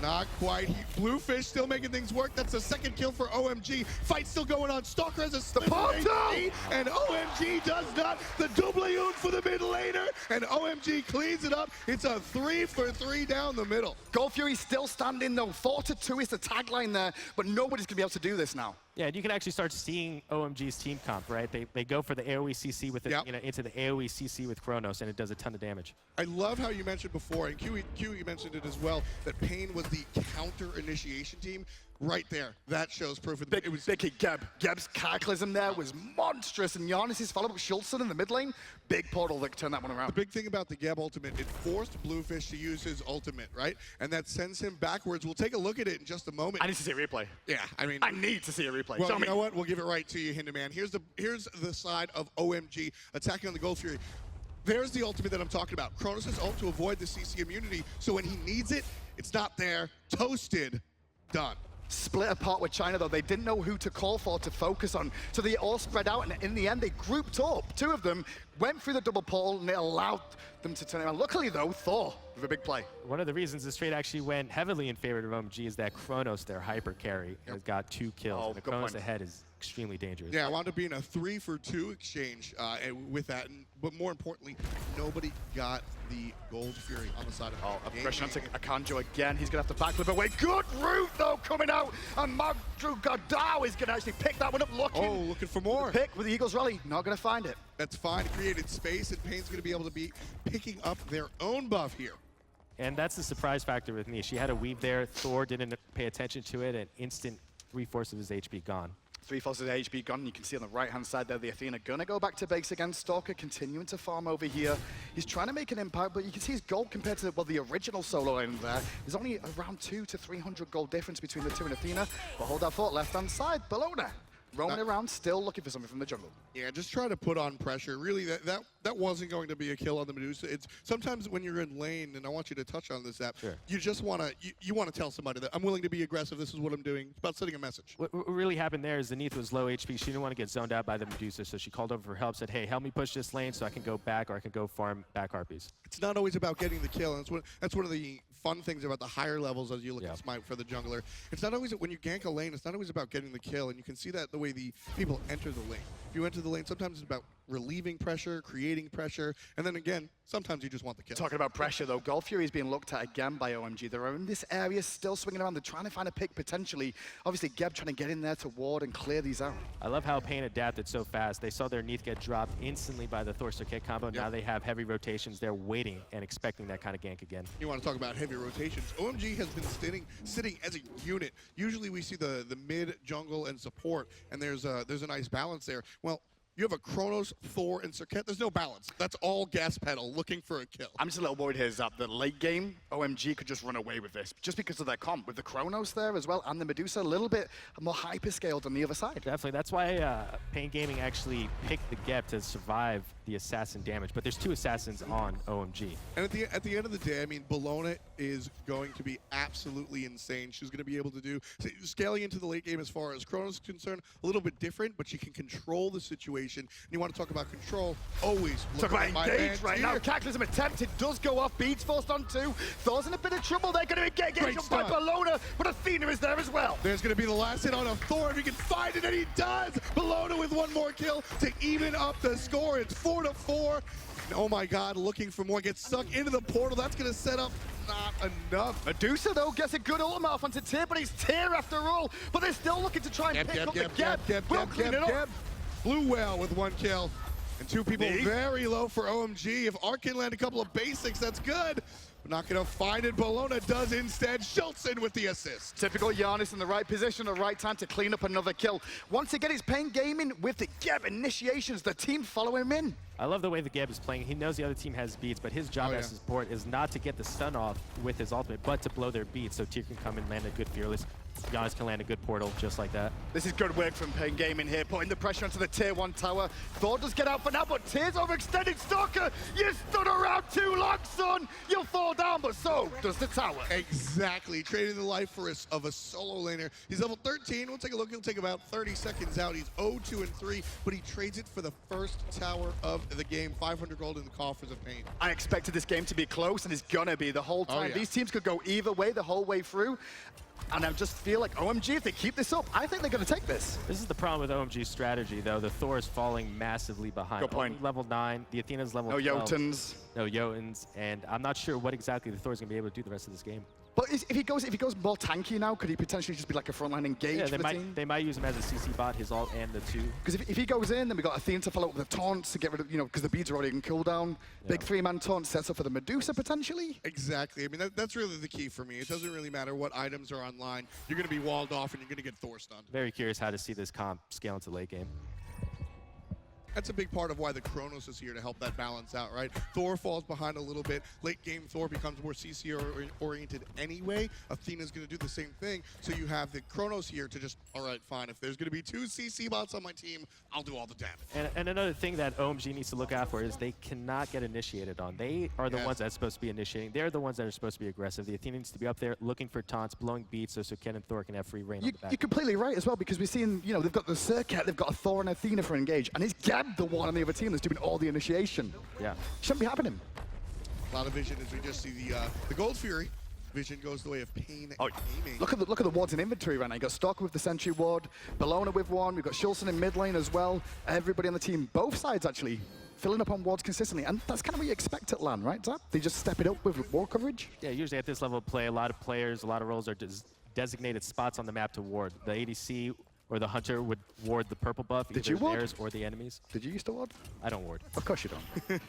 Speaker 9: Not quite. Bluefish still making things work. That's the second kill for OMG. Fight still going on. Stalker has a split HP, and OMG does not. The double for the mid laner, and OMG cleans it up. It's a 3-for-3 down the middle.
Speaker 10: Gold Fury still standing though. 4-2 is the tagline there, but nobody's going to be able to do this now.
Speaker 11: Yeah, and you can actually start seeing OMG's team comp, right? They go for the AoE CC with it, into the AoE CC with Chronos, and it does a ton of damage.
Speaker 9: I love how you mentioned before, and Q mentioned it as well, that Pain was the counter initiation team. Right there, that shows proof.
Speaker 10: It was big hit Geb. Geb's Cataclysm there was monstrous, and Janus' follow-up SchultZen in the mid lane. Big portal that turned that one around.
Speaker 9: The big thing about the Geb ultimate, it forced Bluefish to use his ultimate, right? And that sends him backwards. We'll take a look at it in just a moment.
Speaker 10: I need to see a replay.
Speaker 9: Yeah, I mean,
Speaker 10: I need to see a replay.
Speaker 9: Well, you know what? We'll give it right to you, Hinderman. Here's the side of OMG attacking on the Gold Fury. There's the ultimate that I'm talking about. Chronos' ult to avoid the CC immunity, so when he needs it, it's not there. Toasted. Done.
Speaker 10: Split apart with China, though. They didn't know who to call for to focus on. So they all spread out, and in the end, they grouped up. 2 of them went through the double portal, and it allowed them to turn around. Luckily, though, Thor with a big play.
Speaker 11: One of the reasons this trade actually went heavily in favor of OMG is that Chronos, their hyper carry, has got 2 kills. And the Chronos ahead is extremely dangerous.
Speaker 9: Yeah, it wound up being a 3-for-2 exchange with that. But more importantly, nobody got the Gold Fury on the side of
Speaker 10: pressure onto Arkanjo again. He's going to have to backflip away. Good route, though, coming out. And Madrugadao is going to actually pick that one up.
Speaker 9: Looking for more.
Speaker 10: Pick with the Eagles rally. Not going to find it.
Speaker 9: That's fine. Created space, and Pain's going to be able to be picking up their own buff here.
Speaker 11: And that's the surprise factor with me. She had a weave there. Thor didn't pay attention to it, and instant 3/4 of his HP gone.
Speaker 10: 3/4 of the HP gone. You can see on the right-hand side there, the Athena gonna go back to base again. Stalker continuing to farm over here. He's trying to make an impact, but you can see his gold compared to the original solo lane there. There's only around 200 to 300 gold difference between the two and Athena. But hold that thought, left-hand side, Bellona. Roaming around, still looking for something from the jungle.
Speaker 9: Yeah, just try to put on pressure. Really, that wasn't going to be a kill on the Medusa. It's sometimes when you're in lane, and I want you to touch on this app, you just want to you want to tell somebody that I'm willing to be aggressive. This is what I'm doing. It's about sending a message.
Speaker 11: What really happened there is the Neith was low HP. She didn't want to get zoned out by the Medusa, so she called over for help, said, hey, help me push this lane so I can go back, or I can go farm back harpies.
Speaker 9: It's not always about getting the kill, and that's one of the fun things about the higher levels as you look at Smite for the jungler. It's not always, when you gank a lane, it's not always about getting the kill, and you can see that the way the people enter the lane. If you enter the lane, sometimes it's about relieving pressure, creating pressure, and then again, sometimes you just want the kill.
Speaker 10: Talking about pressure, though, Gold Fury is being looked at again by OMG. They're in this area, still swinging around. They're trying to find a pick, potentially. Obviously, Geb trying to get in there to ward and clear these out.
Speaker 11: I love how Pain adapted so fast. They saw their Neith get dropped instantly by the Thor Serqet combo. Now they have heavy rotations. They're waiting and expecting that kind of gank again.
Speaker 9: You want to talk about heavy rotations. OMG has been sitting as a unit. Usually we see the mid, jungle, and support, and there's a nice balance there. Well, you have a Chronos, Thor, and Serqet. There's no balance. That's all gas pedal, looking for a kill.
Speaker 10: I'm just a little worried here, Zap, that late game, OMG could just run away with this, just because of their comp. With the Chronos there as well, and the Medusa, a little bit more hyper-scaled on the other side.
Speaker 11: Definitely. That's why Pain Gaming actually picked the Geb to survive the assassin damage. But there's 2 assassins on OMG.
Speaker 9: And at the end of the day, I mean, Bellona is going to be absolutely insane. She's going to be able to do, scaling into the late game as far as Chronos is concerned, a little bit different, but she can control the situation. And you want to talk about control, always
Speaker 10: Talk about engage right now. Cataclysm attempted, does go off, beats forced on 2. Thor's in a bit of trouble. They're going to get engaged by Bellona, but Athena is there as well.
Speaker 9: There's going to be the last hit on a Thor if he can find it, and he does. Bellona with 1 more kill to even up the score. It's 4-4. And oh my God, looking for more. Gets stuck into the portal. That's going to set up not enough.
Speaker 10: Medusa, though, gets a good ultimate off onto Tyr, but he's Tyr after all. But they're still looking to try and pick up the Geb.
Speaker 9: BlueWhale with 1 kill. And 2 people very low for OMG. If Ark can land a couple of basics, that's good. But not going to find it. Bellona does instead. SchultZen with the assist.
Speaker 10: Typical Janus in the right position, the right time to clean up another kill. Once again, he's Pain Gaming with the Geb initiations. The team follow him in.
Speaker 11: I love the way the Geb is playing. He knows the other team has beats, but his job as support is not to get the stun off with his ultimate, but to blow their beats so Tyr can come and land a good fearless. Janus can land a good portal just like that.
Speaker 10: This is good work from Pain Gaming here, putting the pressure onto the tier 1 tower. Thor does get out for now, but Tier's overextended. Stalker, you stood around too long, son. You'll fall down, but so does the tower.
Speaker 9: Exactly. Trading the life of a solo laner. He's level 13. We'll take a look. He'll take about 30 seconds out. He's 0-2-3, but he trades it for the first tower of the game. 500 gold in the coffers of Pain.
Speaker 10: I expected this game to be close, and it's gonna be the whole time.
Speaker 9: Oh, yeah.
Speaker 10: These teams could go either way the whole way through. And I just feel like OMG, if they keep this up, I think they're going to take this.
Speaker 11: This is the problem with OMG's strategy, though. The Thor is falling massively behind.
Speaker 10: Good point.
Speaker 11: Only level 9. The Athena's level
Speaker 10: No
Speaker 11: 12.
Speaker 10: Jotuns.
Speaker 11: No Jotuns. And I'm not sure what exactly the Thor's going to be able to do the rest of this game.
Speaker 10: But if he goes more tanky now, could he potentially just be like a frontline engage
Speaker 11: Yeah,
Speaker 10: for the team?
Speaker 11: they might use him as a CC bot, his ult and the 2.
Speaker 10: Because if he goes in, then we got Athena to follow up with the taunts to get rid of, because the beads are already in cooldown. Yeah. Big 3-man taunt sets up for the Medusa potentially.
Speaker 9: Exactly. I mean, that's really the key for me. It doesn't really matter what items are online. You're going to be walled off and you're going to get Thor stunned.
Speaker 11: Very curious how to see this comp scale into late game.
Speaker 9: That's a big part of why the Chronos is here to help that balance out, right? Thor falls behind a little bit. Late game, Thor becomes more CC oriented anyway. Athena's going to do the same thing. So you have the Chronos here to just, all right, fine. If there's going to be 2 CC bots on my team, I'll do all the damage.
Speaker 11: And another thing that OMG needs to look out for is they cannot get initiated on. They are the ones that's supposed to be initiating. They're the ones that are supposed to be aggressive. The Athena needs to be up there looking for taunts, blowing beats, so Serqet and Thor can have free reign on the back.
Speaker 10: You're completely right as well, because we've seen, they've got the Serqet, they've got a Thor and Athena for engage, and it's Gab the one on the other team that's doing all the initiation.
Speaker 11: Yeah.
Speaker 10: Shouldn't be happening.
Speaker 9: A lot of vision as we just see the Gold Fury. Vision goes the way of Pain Gaming.
Speaker 10: Look at the wards in inventory right now. You got Stalker with the Sentry ward, Bellona with one, we've got SchultZen in mid lane as well. Everybody on the team, both sides actually, filling up on wards consistently, and that's kind of what you expect at LAN, right, Zap? They just step it up with ward coverage?
Speaker 11: Yeah, usually at this level of play, a lot of players, a lot of roles are designated spots on the map to ward. The ADC or the Hunter would ward the purple buff,
Speaker 10: Did
Speaker 11: either
Speaker 10: you ward?
Speaker 11: theirs or the enemies.
Speaker 10: Did you used to ward?
Speaker 11: I don't ward.
Speaker 10: Of course you don't.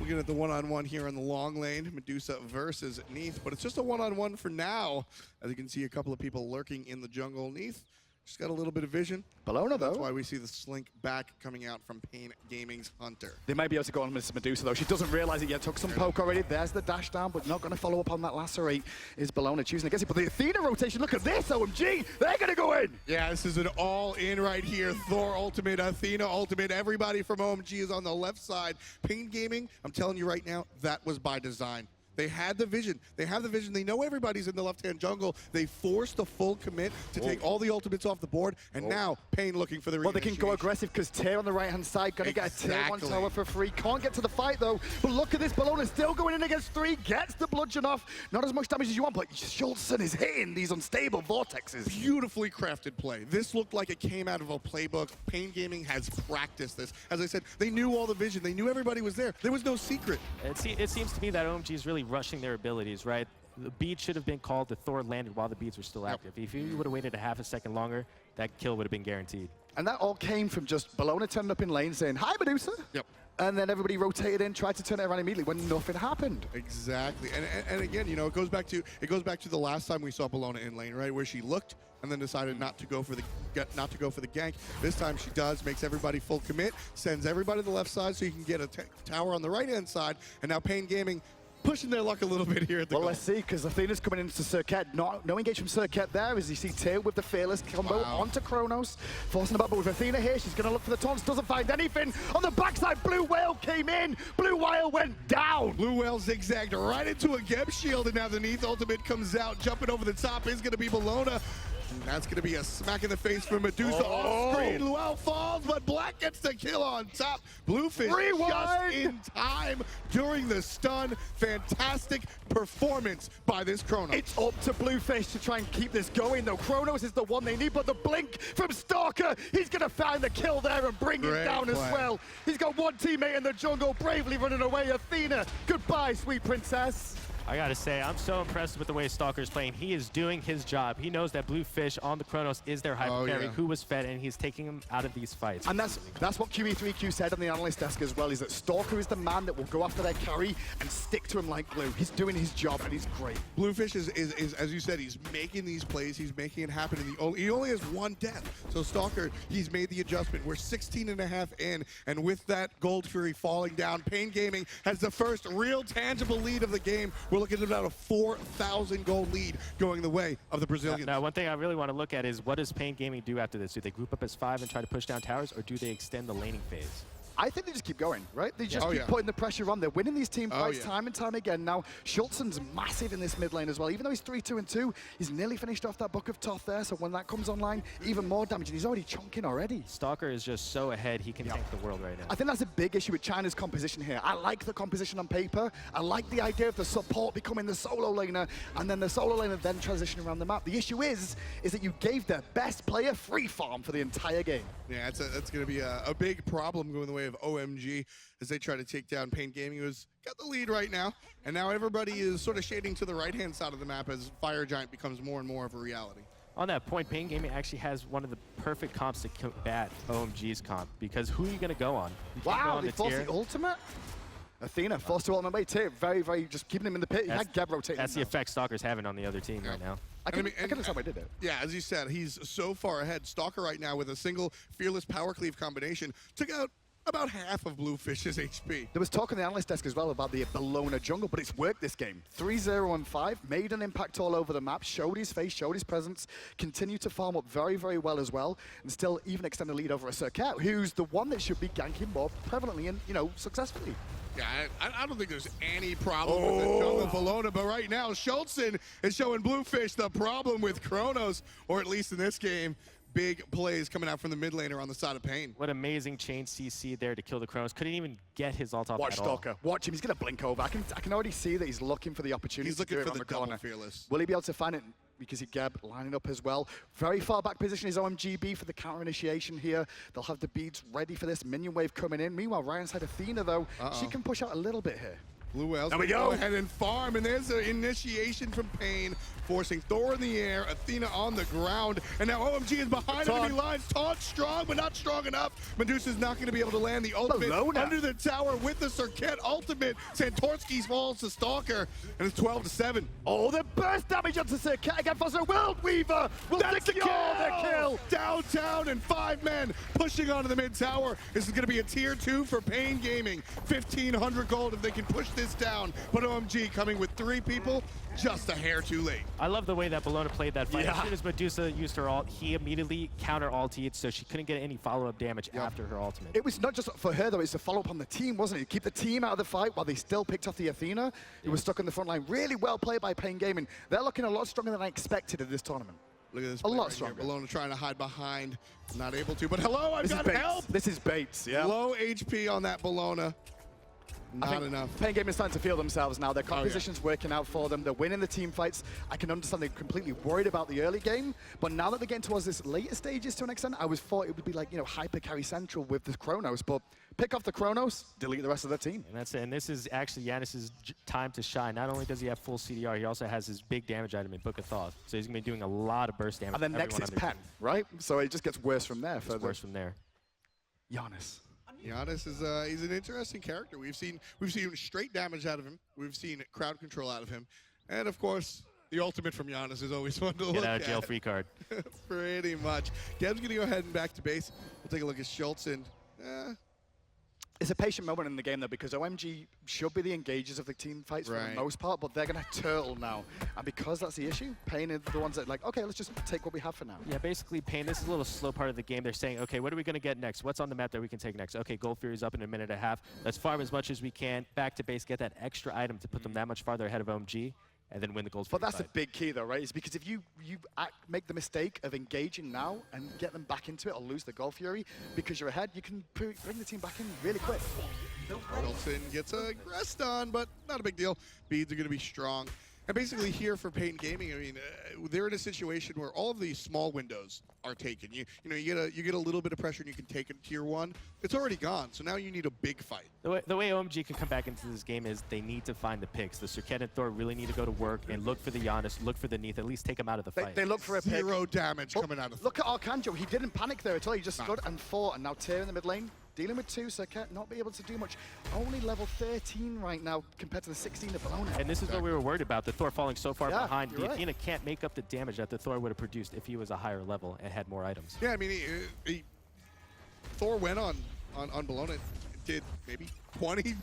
Speaker 9: Looking at the one-on-one here on the long lane, Medusa versus Neith, but it's just a one-on-one for now. As you can see, a couple of people lurking in the jungle. Neith just got a little bit of vision.
Speaker 10: Bellona, though.
Speaker 9: That's why we see the slink back coming out from Pain Gaming's Hunter.
Speaker 10: They might be able to go on Miss Medusa, though. She doesn't realize it yet. Took some poke already. There's the dash down, but not going to follow up on that lacerate. Is Bellona choosing against it? But the Athena rotation, look at this, OMG! They're going to go in!
Speaker 9: Yeah, this is an all-in right here. Thor ultimate, Athena ultimate. Everybody from OMG is on the left side. Pain Gaming, I'm telling you right now, that was by design. They had the vision. They have the vision. They know everybody's in the left-hand jungle. They forced the full commit to take all the ultimates off the board, and now Pain looking for the
Speaker 10: Well, they can go aggressive because Tier on the right-hand side going to get a Tier 1 tower for free. Can't get to the fight, though. But look at this. Bellona still going in against 3. Gets the bludgeon off. Not as much damage as you want, but SchultZen is hitting these unstable vortexes.
Speaker 9: Beautifully crafted play. This looked like it came out of a playbook. Pain Gaming has practiced this. As I said, they knew all the vision. They knew everybody was there. There was no secret.
Speaker 11: It seems to me that OMG is really rushing their abilities, right? The bead should have been called. The Thor landed while the beads were still active. If you would have waited a half a second longer, that kill would have been guaranteed.
Speaker 10: And that all came from just Bellona turning up in lane saying, "Hi, Medusa."
Speaker 9: Yep.
Speaker 10: And then everybody rotated in, tried to turn it around immediately when nothing happened.
Speaker 9: Exactly. And again, it goes back to the last time we saw Bellona in lane, right, where she looked and then decided not to go for the gank. This time she does, makes everybody full commit, sends everybody to the left side so you can get a tower on the right-hand side. And now Pain Gaming pushing their luck a little bit here at the goal.
Speaker 10: Let's see, because Athena's coming into Serqet. No engage from Serqet there, as you see Tail with the Fearless combo onto Chronos. Forcing about, but with Athena here, she's going to look for the taunts, doesn't find anything. On the backside, BlueWhale came in. BlueWhale went down.
Speaker 9: BlueWhale zigzagged right into a Geb shield, and now the Neith ultimate comes out. Jumping over the top is going to be Bellona. And that's going to be a smack in the face for Medusa. Off screen, BlueWhale falls, but Black gets the kill on top. Bluefish just in time during the stun. Fantastic performance by this Chronos.
Speaker 10: It's up to Bluefish to try and keep this going, though. Chronos is the one they need, but the blink from Stalker, he's going to find the kill there and bring it down as well. He's got one teammate in the jungle, bravely running away. Athena, goodbye, sweet princess.
Speaker 11: I gotta say, I'm so impressed with the way Stalker's playing. He is doing his job. He knows that Bluefish on the Chronos is their hyper carry who was fed, and he's taking him out of these fights.
Speaker 10: And that's what QE3Q said on the analyst desk as well, is that Stalker is the man that will go after their carry and stick to him like glue. He's doing his job, and he's great.
Speaker 9: Bluefish is as you said, he's making these plays. He's making it happen. And he only has one death. So Stalker, he's made the adjustment. We're 16.5 in, and with that Gold Fury falling down, Pain Gaming has the first real tangible lead of the game. We're looking at about a 4,000 gold lead going the way of the Brazilians.
Speaker 11: Now, one thing I really want to look at is what does Pain Gaming do after this? Do they group up as 5 and try to push down towers, or do they extend the laning phase?
Speaker 2: I think they just keep going, right? They just keep
Speaker 9: yeah.
Speaker 2: putting the pressure on. They're winning these team fights time and time again. Now, SchultZen's massive in this mid lane as well. Even though he's 3-2-2, he's nearly finished off that Book of Thoth there. So when that comes online, even more damage. And he's already chunking already.
Speaker 11: Stalker is just so ahead, he can tank the world right now.
Speaker 2: I think that's a big issue with China's composition here. I like the composition on paper. I like the idea of the support becoming the solo laner, and then the solo laner then transitioning around the map. The issue is that you gave their best player free farm for the entire game.
Speaker 9: Yeah, that's going to be a big problem going the way of OMG as they try to take down Pain Gaming, who's got the lead right now. And now everybody is sort of shading to the right-hand side of the map as Fire Giant becomes more and more of a reality.
Speaker 11: On that point, Pain Gaming actually has one of the perfect comps to combat OMG's comp, because who are you going to go on?
Speaker 2: Wow, they forced the ultimate? Athena forced to ultimate by Tyr. Very, very, just keeping him in the pit. He had Geb rotating.
Speaker 11: That's the effect Stalker's having on the other team right now.
Speaker 2: I can understand why I did it.
Speaker 9: Yeah, as you said, he's so far ahead. Stalker right now with a single Fearless Power Cleave combination took out about half of Bluefish's HP.
Speaker 2: There was talk on the analyst desk as well about the Bellona jungle, but it's worked this game. 3-0-5, made an impact all over the map, showed his face, showed his presence, continued to farm up very, very well as well, and still even extend the lead over a Serqet, who's the one that should be ganking more prevalently and, successfully.
Speaker 9: Yeah, I don't think there's any problem with the jungle Bellona, but right now, SchultZen is showing Bluefish the problem with Chronos, or at least in this game, big plays coming out from the mid laner on the side of Pain.
Speaker 11: What amazing chain CC there to kill the Chronos. Couldn't even get his ult off
Speaker 2: Watch
Speaker 11: at
Speaker 2: Stalker.
Speaker 11: all.
Speaker 2: Watch him. He's going to blink over. I can already see that he's looking for the opportunity.
Speaker 9: He's looking
Speaker 2: to do
Speaker 9: for
Speaker 2: it
Speaker 9: the
Speaker 2: on
Speaker 9: double
Speaker 2: corner.
Speaker 9: Fearless.
Speaker 2: Will he be able to find it? Because he Geb lining up as well. Very far back position is OMG B for the counter initiation here. They'll have the beads ready for this minion wave coming in. Meanwhile, right inside Athena though, she can push out a little bit here.
Speaker 9: BlueWhale's
Speaker 2: There we
Speaker 9: go
Speaker 2: go.
Speaker 9: ahead and farm, and there's an initiation from Pain, forcing Thor in the air, Athena on the ground, and now OMG is behind enemy lines. Taunt strong, but not strong enough. Medusa's not going to be able to land the ultimate
Speaker 2: Bellona.
Speaker 9: under the tower with the Serqet ultimate. Santorsky falls to Stalker, and it's 12-7.
Speaker 2: Oh, the burst damage onto Serqet again for World Weaver will secure the kill.
Speaker 9: Downtown and 5 men pushing onto the mid tower. This is going to be a tier 2 for Pain Gaming. 1,500 gold if they can push this down, but OMG coming with 3 people, just a hair too late.
Speaker 11: I love the way that Bellona played that fight. As soon as Medusa used her ult, he immediately counter-ulted, so she couldn't get any follow-up damage after her ultimate.
Speaker 2: It was not just for her though, it's a follow-up on the team, wasn't it? Keep the team out of the fight while they still picked off the Athena, who was stuck in the front line. Really well played by Pain Gaming. They're looking a lot stronger than I expected in this tournament.
Speaker 9: Look at this.
Speaker 2: A lot
Speaker 9: right
Speaker 2: stronger.
Speaker 9: Here. Bellona trying to hide behind, not able to, but hello, I've got
Speaker 2: Bates.
Speaker 9: help!
Speaker 2: This is Bates, yeah.
Speaker 9: Low HP on that Bellona. Not enough.
Speaker 2: Pain Gaming is starting to feel themselves now. Their composition's working out for them. They're winning the team fights. I can understand they're completely worried about the early game, but now that they're getting towards this later stages to an extent, I thought it would be like, hyper carry central with the Chronos, but pick off the Chronos, delete the rest of the team.
Speaker 11: And that's it. And this is actually Janus' time to shine. Not only does he have full CDR, he also has his big damage item in Book of Thoth. So he's going to be doing a lot of burst damage.
Speaker 2: And then next is Pen, right? So it just gets worse from there.
Speaker 11: Worse from there.
Speaker 2: Janus.
Speaker 9: Janus is he's an interesting character. We've seen straight damage out of him. We've seen crowd control out of him, and of course the ultimate from Janus is always fun to look at.
Speaker 11: Get out of jail free card.
Speaker 9: Pretty much. Geb's gonna go ahead and back to base. We'll take a look at SchultZen.
Speaker 2: It's a patient moment in the game, though, because OMG should be the engagers of the team fights for the most part, but they're going to turtle now. And because that's the issue, Pain are the ones that okay, let's just take what we have for now.
Speaker 11: Yeah, basically, Pain, this is a little slow part of the game. They're saying, okay, what are we going to get next? What's on the map that we can take next? Okay, Gold Fury's up in a minute and a half. Let's farm as much as we can, back to base, get that extra item to put them that much farther ahead of OMG, and then win the Gold Fury
Speaker 2: But that's
Speaker 11: fight.
Speaker 2: a big key, though, right? Is because if you make the mistake of engaging now and get them back into it or lose the Gold Fury because you're ahead, you can bring the team back in really quick.
Speaker 9: SchultZen gets a rest on, but not a big deal. Beads are going to be strong. And basically here for Pain Gaming, I mean, they're in a situation where all of these small windows are taken. You get a little bit of pressure and you can take it tier 1. It's already gone, so now you need a big fight.
Speaker 11: The way OMG can come back into this game is they need to find the picks. The Serqet and Thor really need to go to work and look for the Janus, look for the Neith, at least take them out of the fight.
Speaker 2: They look for a pick.
Speaker 9: 0 damage coming out of
Speaker 2: Look at Arkanjo. He didn't panic there at all. He just stood and fought, and now Tyr in the mid lane. Dealing with 2, Serqet not be able to do much. Only level 13 right now compared to the 16 of Bellona.
Speaker 11: And this is what we were worried about, the Thor falling so far behind. The
Speaker 2: right.
Speaker 11: Athena can't make up the damage that the Thor would have produced if he was a higher level and had more items.
Speaker 9: Yeah, I mean, Thor went on Bellona, did maybe 25%.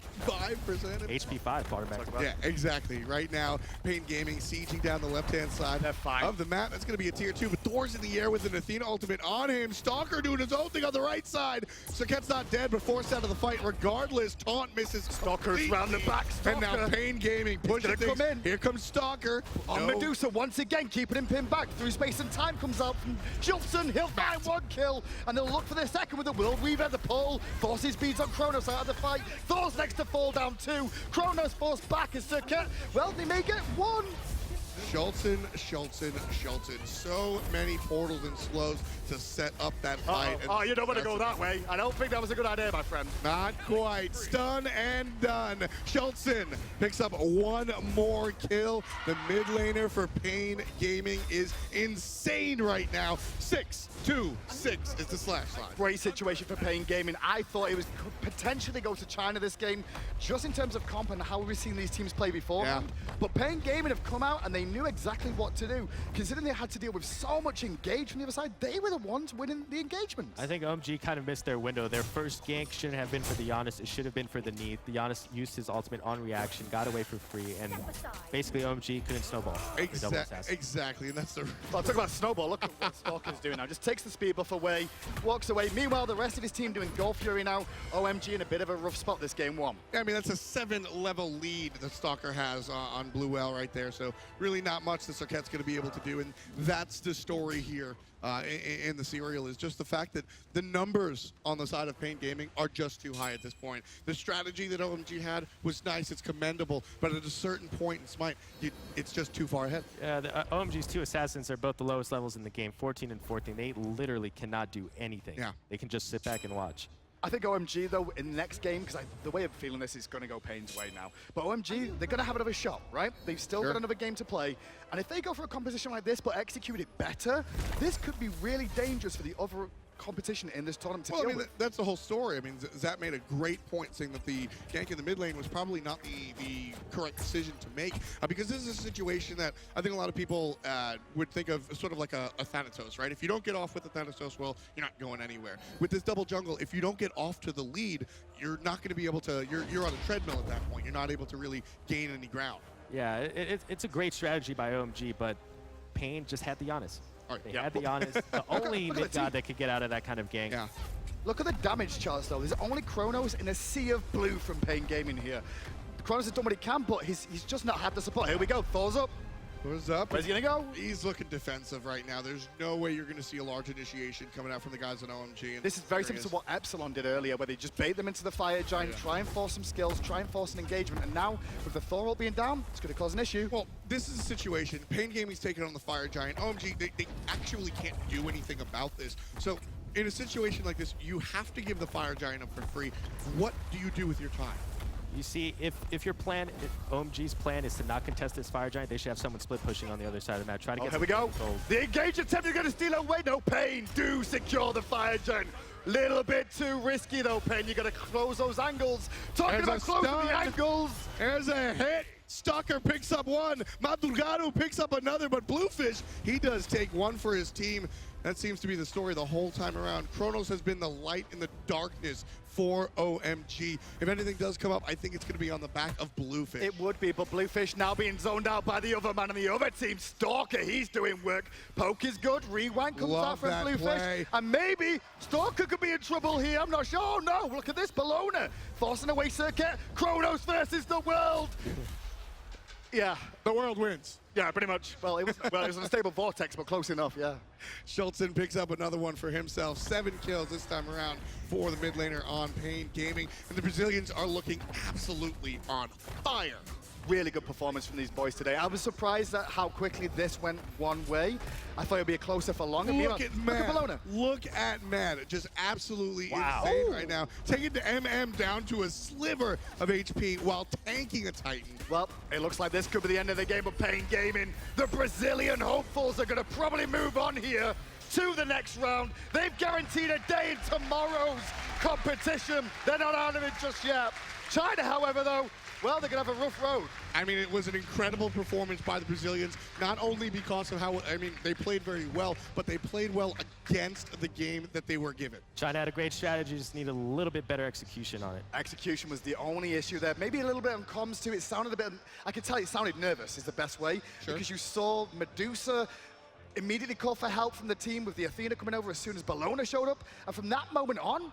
Speaker 11: HP 5 quarterback.
Speaker 9: Yeah, exactly. Right now, Pain Gaming sieging down the left-hand side of the map. That's going to be a tier 2, but Thor's in the air with an Athena ultimate on him. Stalker doing his own thing on the right side. Serqet's not dead, but forced out of the fight regardless. Taunt misses.
Speaker 10: Stalker's round the back.
Speaker 9: And now Pain Gaming pushing things.
Speaker 10: Come in.
Speaker 9: Here comes Stalker.
Speaker 10: On Medusa once again, keeping him pinned back. Through space and time comes out from SchultZen. He'll find one kill, and they'll look for the second with the World Weaver. The pull forces beads on Chronos out of the fight. Thor's next to fall down too. Chronos forced back as Serqet. Well, they may get one.
Speaker 9: SchultZen. So many portals and slows to set up that fight.
Speaker 10: Oh, you don't want to go that way. I don't think that was a good idea, my friend.
Speaker 9: Not quite. Stun and done. SchultZen picks up one more kill. The mid laner for Pain Gaming is insane right now. 6-2-6 is the slash line.
Speaker 10: Great situation for Pain Gaming. I thought it was could potentially go to China this game, just in terms of comp and how we've seen these teams play before.
Speaker 9: Yeah.
Speaker 10: But Pain Gaming have come out and they knew exactly what to do. Considering they had to deal with so much engage from the other side, they were the ones winning the engagement.
Speaker 11: I think OMG kind of missed their window. Their first gank shouldn't have been for the Janus. It should have been for the Neith. The Janus used his ultimate on reaction, got away for free, and basically OMG couldn't snowball.
Speaker 9: Exactly, and that's the...
Speaker 10: Well, talk about snowball. Look at what Stalker's doing now. Just takes the speed buff away, walks away. Meanwhile, the rest of his team doing Gold Fury now. OMG in a bit of a rough spot this game one.
Speaker 9: Yeah, I mean, that's a 7-level lead that Stalker has on BlueWhale right there, so really not much that Serqet's going to be able to do, and that's the story here in the serial, is just the fact that the numbers on the side of Pain Gaming are just too high at this point. The strategy that OMG had was nice, it's commendable, but at a certain point in Smite, it's just too far ahead.
Speaker 11: Yeah, OMG's two assassins are both the lowest levels in the game, 14 and 14. They literally cannot do anything.
Speaker 9: Yeah.
Speaker 11: They can just sit back and watch.
Speaker 10: I think OMG, though, in the next game, because the way I'm feeling this is going to go Pain's way now. But OMG, they're going to have another shot, right? They've still got another game to play. And if they go for a composition like this, but execute it better, this could be really dangerous for the other competition in this tournament to deal with.
Speaker 9: That's the whole story. I mean, Zap made a great point saying that the gank in the mid lane was probably not the correct decision to make, because this is a situation that I think a lot of people would think of sort of like a Thanatos, right? If you don't get off with the Thanatos, well, you're not going anywhere. With this double jungle, if you don't get off to the lead, you're not going to be able to, you're on a treadmill at that point. You're not able to really gain any ground.
Speaker 11: Yeah, it's a great strategy by OMG, but Pain just had the Janus. They had the Janus, the only mid god that could get out of that kind of gank.
Speaker 9: Yeah.
Speaker 10: Look at the damage charts, though. There's only Chronos in a sea of blue from Pain Gaming here. Chronos has done what he can, but he's just not had the support. Here we go. Thor's up.
Speaker 9: Thor's up.
Speaker 10: Where's he going to go?
Speaker 9: He's looking defensive right now. There's no way you're going to see a large initiation coming out from the guys on OMG.
Speaker 10: This is very similar to what Epsilon did earlier, where they just bait them into the fire giant, try and force some skills, try and force an engagement. And now, with the Thor ult being down, it's going to cause an issue.
Speaker 9: Well, this is a situation. Pain Gaming's taking on the fire giant. OMG, they actually can't do anything about this. So in a situation like this, you have to give the fire giant up for free. What do you do with your time?
Speaker 11: You see, if your plan, OMG's plan is to not contest this fire giant, they should have someone split pushing on the other side of the map. Try to get
Speaker 10: here we go. The engage attempt is going to steal away. No, Pain do secure the fire giant. Little bit too risky though, Pain. You got to close those angles. Talking about closing the angles.
Speaker 9: There's a hit. Stalker picks up one. Madrugadao picks up another, but Bluefish, he does take one for his team. That seems to be the story the whole time around. Chronos has been the light in the darkness for OMG. If anything does come up, I think it's going to be on the back of Bluefish.
Speaker 10: It would be, but Bluefish now being zoned out by the other man on the other team. Stalker, he's doing work. Poke is good. Rewind comes out from Bluefish. And maybe Stalker could be in trouble here. I'm not sure. Oh, no. Look at this. Bellona forcing away Serqet. Chronos versus the world. Yeah.
Speaker 9: The world wins.
Speaker 10: Yeah, pretty much. Well, it was an unstable vortex, but close enough, yeah.
Speaker 9: SchultZen picks up another one for himself. 7 kills this time around for the mid laner on Pain Gaming. And the Brazilians are looking absolutely on fire.
Speaker 10: Really good performance from these boys today. I was surprised at how quickly this went one way. I thought it would be a closer for longer.
Speaker 9: Look at
Speaker 10: Bellona.
Speaker 9: Look at Mad. Just absolutely insane right now. Taking the MM down to a sliver of HP while tanking a Titan.
Speaker 10: Well, it looks like this could be the end of the game of Pain Gaming. The Brazilian hopefuls are going to probably move on here to the next round. They've guaranteed a day in tomorrow's competition. They're not out of it just yet. China, however, though, well, they're going to have a rough road.
Speaker 9: I mean, it was an incredible performance by the Brazilians, not only because of how, I mean, they played very well, but they played well against the game that they were given.
Speaker 11: China had a great strategy, just need a little bit better execution on it.
Speaker 10: Execution was the only issue there. Maybe a little bit on comms too. It sounded a bit, I could tell it sounded nervous is the best way.
Speaker 9: Sure.
Speaker 10: Because you saw Medusa immediately call for help from the team with the Athena coming over as soon as Bellona showed up. And from that moment on,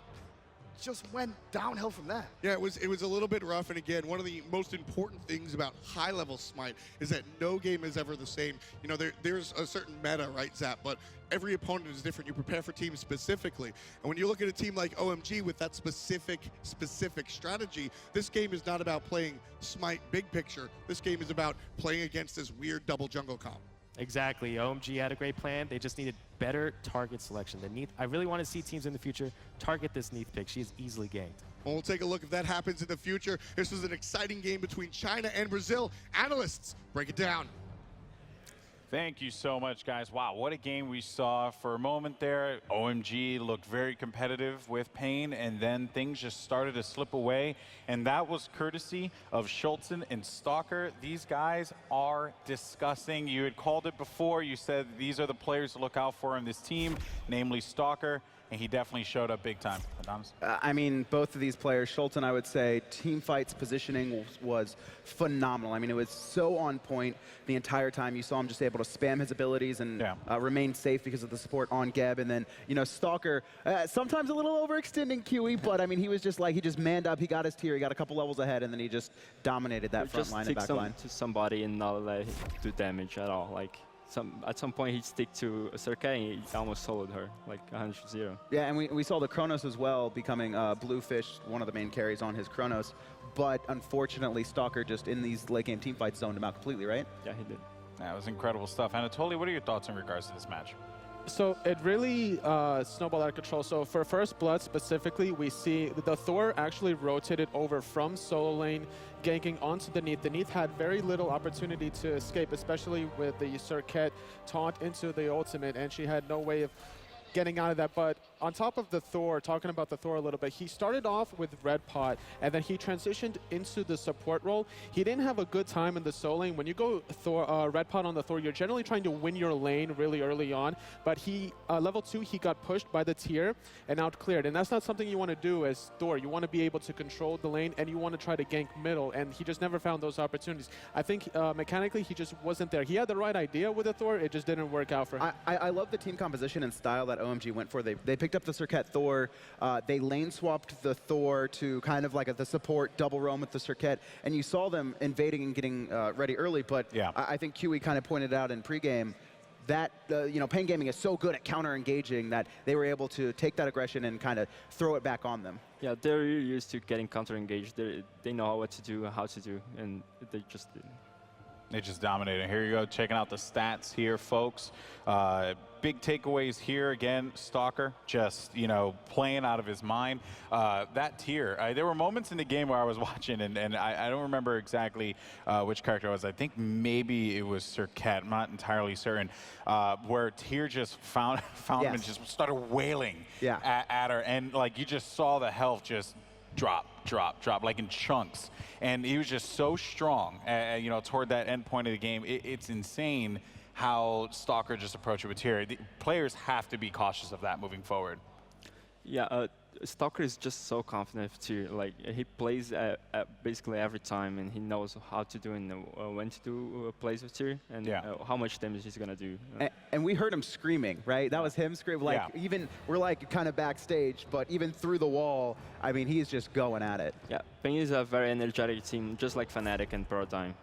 Speaker 10: just went downhill from there.
Speaker 9: Yeah, it was a little bit rough, and again, one of the most important things about high-level Smite is that no game is ever the same. You know, there's a certain meta, right, Zap, but every opponent is different. You prepare for teams specifically, and when you look at a team like OMG with that specific strategy, this game is not about playing Smite big picture. This game is about playing against this weird double jungle comp.
Speaker 11: Exactly. OMG had a great plan. They just needed better target selection. The Neith, I really want to see teams in the future target this Neith pick. She is easily ganked.
Speaker 9: Well, we'll take a look if that happens in the future. This was an exciting game between China and Brazil. Analysts, break it down.
Speaker 1: Thank you so much, guys. Wow, what a game we saw. For a moment there, OMG looked very competitive with Pain, and then things just started to slip away. And that was courtesy of SchultZen and Stalker. These guys are disgusting. You had called it before. You said these are the players to look out for in this team, namely Stalker. And he definitely showed up big time. Adonis?
Speaker 2: I mean, both of these players, SchultZen, I would say, team fight's positioning was phenomenal. I mean, it was so on point the entire time. You saw him just able to spam his abilities and remain safe because of the support on Geb. And then, you know, Stalker, sometimes a little overextending QE, but I mean, he was just like, he just manned up, he got his tier, he got a couple levels ahead, and then he just dominated that front line and back line.
Speaker 4: To somebody and not let him do damage at all. Like, at some point he'd stick to Serqet and he almost soloed her, like 100-0.
Speaker 2: Yeah, and we saw the Chronos as well becoming Bluefish, one of the main carries on his Chronos. But unfortunately, Stalker just in these late game team fights zoned him out completely, right?
Speaker 4: Yeah, he did.
Speaker 1: That was incredible stuff. Anatoly, what are your thoughts in regards to this match?
Speaker 3: So it really snowballed out of control. So for First Blood specifically, we see the Thor actually rotated over from solo lane, ganking onto the Neith. The Neith had very little opportunity to escape, especially with the Serqet taunt into the ultimate, and she had no way of getting out of that. But on top of the Thor, talking about the Thor a little bit, he started off with Red Pot, and then he transitioned into the support role. He didn't have a good time in the solo lane. When you go Red Pot on the Thor, you're generally trying to win your lane really early on, but he, level 2, he got pushed by the tier and outcleared, and that's not something you want to do as Thor. You want to be able to control the lane, and you want to try to gank middle, and he just never found those opportunities. I think mechanically, he just wasn't there. He had the right idea with the Thor, it just didn't work out for him.
Speaker 2: I love the team composition and style that OMG went for. They picked up the Serqet Thor. They lane swapped the Thor to kind of like the support double roam with the Serqet, and you saw them invading and getting ready early. But I think QE kind of pointed out in pregame that you know, Pain Gaming is so good at counter engaging that they were able to take that aggression and kind of throw it back on them.
Speaker 4: Yeah, they're really used to getting counter engaged. They know what to do, how to do, and they just did.
Speaker 1: They just dominated. Here you go, checking out the stats here, folks. Big takeaways here again. Stalker just, you know, playing out of his mind. That tier, there were moments in the game where I was watching, and I don't remember exactly which character it was. I think maybe it was Serqet. I'm not entirely certain. Where tier just found him and just started wailing at her, and like you just saw the health just drop, like in chunks. And he was just so strong, you know, toward that end point of the game. It's insane how Stalker just approached it with tier. The players have to be cautious of that moving forward.
Speaker 4: Yeah, Stalker is just so confident too. Like, he plays at basically every time, and he knows how to do and when to do plays with tier, and how much damage he's gonna do.
Speaker 2: And we heard him screaming, right? That was him screaming. Like, even we're like kind of backstage, but even through the wall, I mean, he's just going at it.
Speaker 4: Yeah, Pain is a very energetic team, just like Fnatic and Paradigm.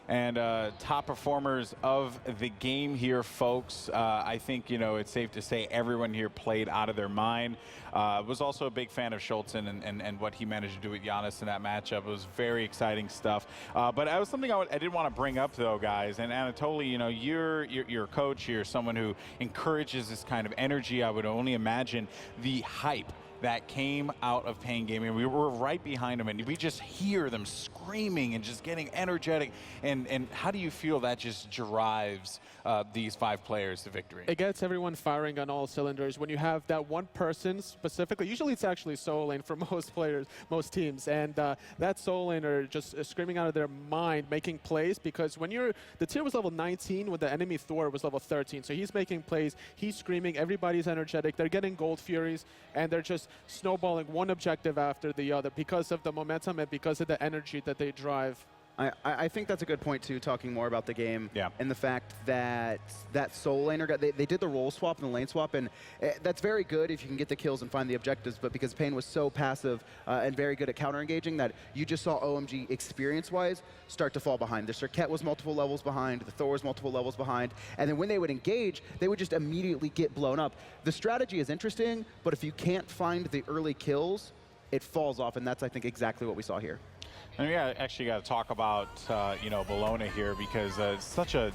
Speaker 1: And top performers of the game here, folks. I think, you know, it's safe to say everyone here played out of their mind. Was also a big fan of SchultZen and what he managed to do with Janus in that matchup. It was very exciting stuff. But it was something I did want to bring up, though, guys. And Anatoly, you know, you're a coach. You're someone who encourages this kind of energy. I would only imagine the hype that came out of Pain Gaming. We were right behind them, and we just hear them screaming and just getting energetic. And how do you feel that just drives these 5 players to victory?
Speaker 3: It gets everyone firing on all cylinders. When you have that one person specifically, usually it's actually solo lane for most players, most teams, and that solo laner just screaming out of their mind, making plays, because when the tier was level 19, when the enemy Thor was level 13, so he's making plays, he's screaming, everybody's energetic, they're getting gold furies, and they're just snowballing one objective after the other because of the momentum and because of the energy that they drive.
Speaker 2: I think that's a good point, too, talking more about the game.
Speaker 1: Yeah.
Speaker 2: And the fact that that solo laner, they did the role swap and the lane swap, and that's very good if you can get the kills and find the objectives, but because Pain was so passive and very good at counter-engaging that you just saw OMG, experience-wise, start to fall behind. The Serqet was multiple levels behind, the Thor was multiple levels behind, and then when they would engage, they would just immediately get blown up. The strategy is interesting, but if you can't find the early kills, it falls off, and that's, I think, exactly what we saw here.
Speaker 1: And we actually got to talk about, you know, Bellona here, because it's such a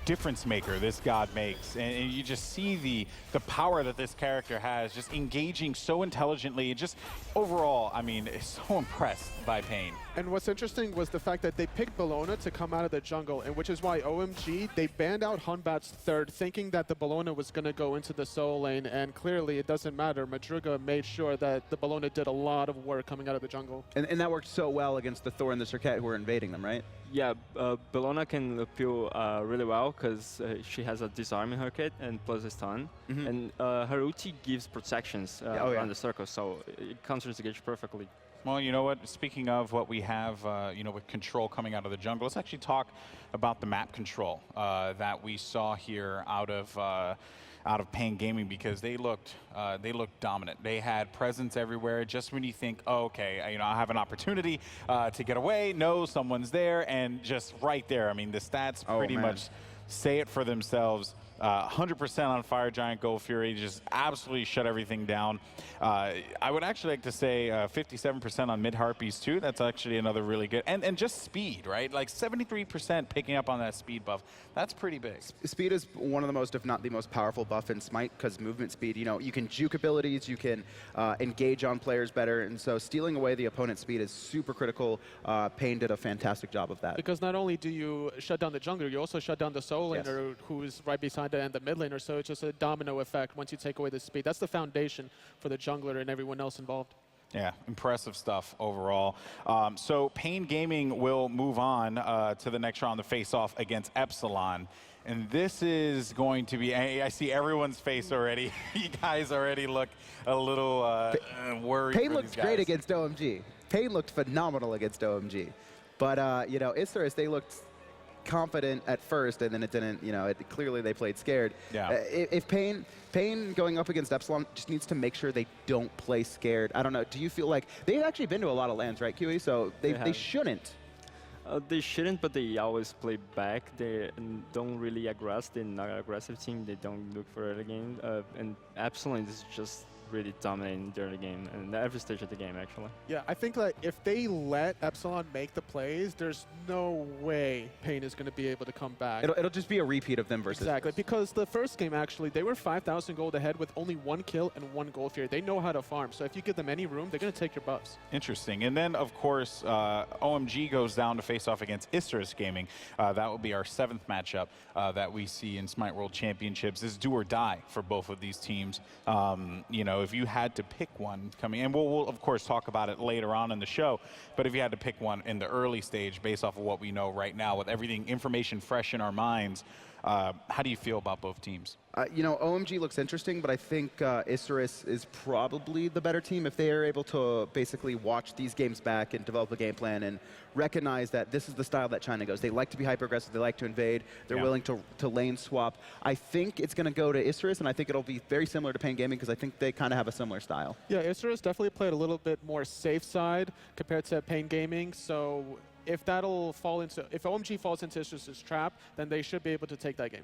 Speaker 1: difference maker this god makes. And you just see the power that this character has, just engaging so intelligently. And just overall, I mean, so impressed by Pain.
Speaker 3: And what's interesting was the fact that they picked Bellona to come out of the jungle, and which is why OMG, they banned out Hunbat's third, thinking that the Bellona was going to go into the solo lane, and clearly it doesn't matter. Madruga made sure that the Bellona did a lot of work coming out of the jungle.
Speaker 2: And that worked so well against the Thor and the Serqet who were invading them, right?
Speaker 4: Yeah, Bellona can appeal really well because she has a disarm in her kit and plus a stun. And her ulti gives protections around the circle, so it counters the gauge perfectly.
Speaker 1: Well, you know what? Speaking of what we have, you know, with control coming out of the jungle, let's actually talk about the map control that we saw here out of Pain Gaming, because they looked dominant. They had presence everywhere. Just when you think, oh, okay, you know, I have an opportunity to get away. No, someone's there, and just right there. I mean, the stats pretty much say it for themselves. 100% on Fire Giant Gold Fury, just absolutely shut everything down. I would actually like to say 57% on Mid Harpies too. That's actually another really good. And just speed, right? Like 73% picking up on that speed buff. That's pretty big.
Speaker 2: Speed is one of the most, if not the most powerful buff in Smite, because movement speed, you know, you can juke abilities, you can engage on players better, and so stealing away the opponent's speed is super critical. Pain did a fantastic job of that.
Speaker 3: Because not only do you shut down the jungler, you also shut down the solo laner who's right beside and the mid laner, so it's just a domino effect once you take away the speed. That's the foundation for the jungler and everyone else involved.
Speaker 1: Yeah, impressive stuff overall. So Pain Gaming will move on to the next round, the face-off against Epsilon. And this is going to be, I see everyone's face already. You guys already look a little worried.
Speaker 2: Pain looked great against OMG. Pain looked phenomenal against OMG. But, you know, Isserus, they looked confident at first, and then it didn't, you know, clearly they played scared.
Speaker 1: Yeah.
Speaker 2: If Pain going up against Epsilon just needs to make sure they don't play scared. I don't know, do you feel like, they've actually been to a lot of lands, right, QE? So they shouldn't.
Speaker 4: They shouldn't, but they always play back. They don't really aggress. They're not an aggressive team. They don't look for early game. And Epsilon is just really dominating during the game and every stage of the game, actually.
Speaker 3: Yeah, I think that if they let Epsilon make the plays, there's no way Pain is going to be able to come back.
Speaker 2: It'll just be a repeat of them versus.
Speaker 3: Exactly, because the first game, actually, they were 5,000 gold ahead with only 1 kill and 1 gold fury. They know how to farm, so if you give them any room, they're going to take your buffs.
Speaker 1: Interesting. And then, of course, OMG goes down to face off against Isserus Gaming. That will be our 7th matchup that we see in Smite World Championships. This is do or die for both of these teams. You know, if you had to pick one coming, and we'll of course talk about it later on in the show, but if you had to pick one in the early stage based off of what we know right now with everything, information fresh in our minds, how do you feel about both teams?
Speaker 2: You know, OMG looks interesting, but I think Isserus is probably the better team if they are able to basically watch these games back and develop a game plan and recognize that this is the style that China goes. They like to be hyper-aggressive. They like to invade. They're willing to lane swap. I think it's going to go to Isserus, and I think it'll be very similar to Pain Gaming because I think they kind of have a similar style.
Speaker 3: Yeah, Isserus definitely played a little bit more safe side compared to Pain Gaming, so if OMG falls into Isserus' trap, then they should be able to take that game.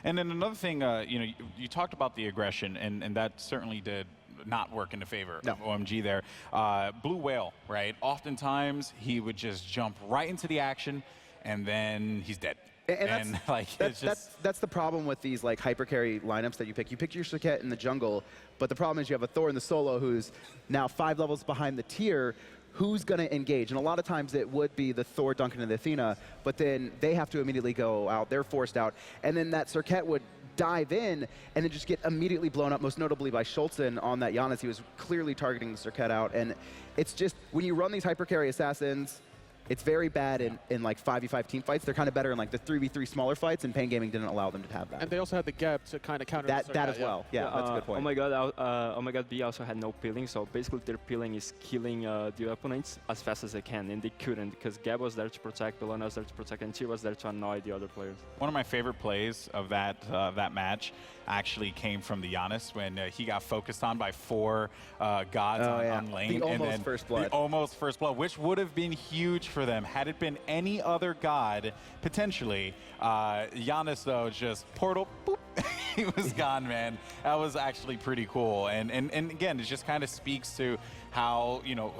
Speaker 1: And then another thing, you know, you talked about the aggression, and that certainly did not work in the favor of OMG there. BlueWhale, right? Oftentimes he would just jump right into the action, and then he's dead.
Speaker 2: And
Speaker 1: like it's just
Speaker 2: that's the problem with these like hyper carry lineups that you pick. You pick your Serqet in the jungle, but the problem is you have a Thor in the solo who's now 5 levels behind the tier. Who's going to engage? And a lot of times it would be the Thor, Duncan, and the Athena, but then they have to immediately go out. They're forced out. And then that Serqet would dive in and then just get immediately blown up, most notably by SchultZen on that Janus. He was clearly targeting the Serqet out. And it's just, when you run these hyper carry assassins, it's very bad in like 5v5 team fights. They're kind of better in like the 3v3 smaller fights, and Pain Gaming didn't allow them to have that.
Speaker 3: And they also had the gap to kind of counter
Speaker 2: that as well. Yeah, that's a good point.
Speaker 4: OMG B also had no peeling, so basically their peeling is killing the opponents as fast as they can, and they couldn't because Gab was there to protect, Bellona was there to protect, and Tyr was there to annoy the other players.
Speaker 1: One of my favorite plays of that match actually came from the Janus when he got focused on by 4 gods on lane.
Speaker 2: The almost first blood.
Speaker 1: The almost first blood, which would have been huge for them had it been any other god, potentially. Janus, though, just portal, boop, he was gone, man. That was actually pretty cool. And again, it just kind of speaks to how, you know,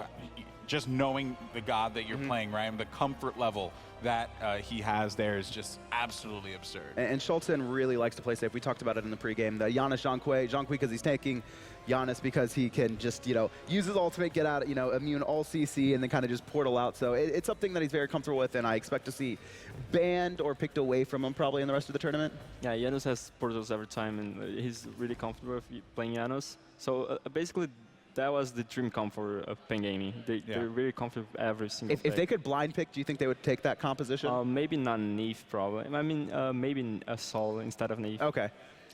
Speaker 1: just knowing the god that you're playing, right? And the comfort level that he has there is just absolutely absurd. And
Speaker 2: SchultZen really likes to play safe. We talked about it in the pregame. The Janus Zhonghui because he's taking Janus because he can just, you know, use his ultimate, get out, you know, immune all CC, and then kind of just portal out. So it's something that he's very comfortable with, and I expect to see banned or picked away from him probably in the rest of the tournament.
Speaker 4: Yeah, Janus has portals every time, and he's really comfortable with playing Janus. So basically, that was the dream come for Pain Gaming. They're really comfortable with every single
Speaker 2: If they could blind pick, do you think they would take that composition?
Speaker 4: Maybe not Neith, probably. I mean, maybe a Sol instead of Neith.
Speaker 2: Okay.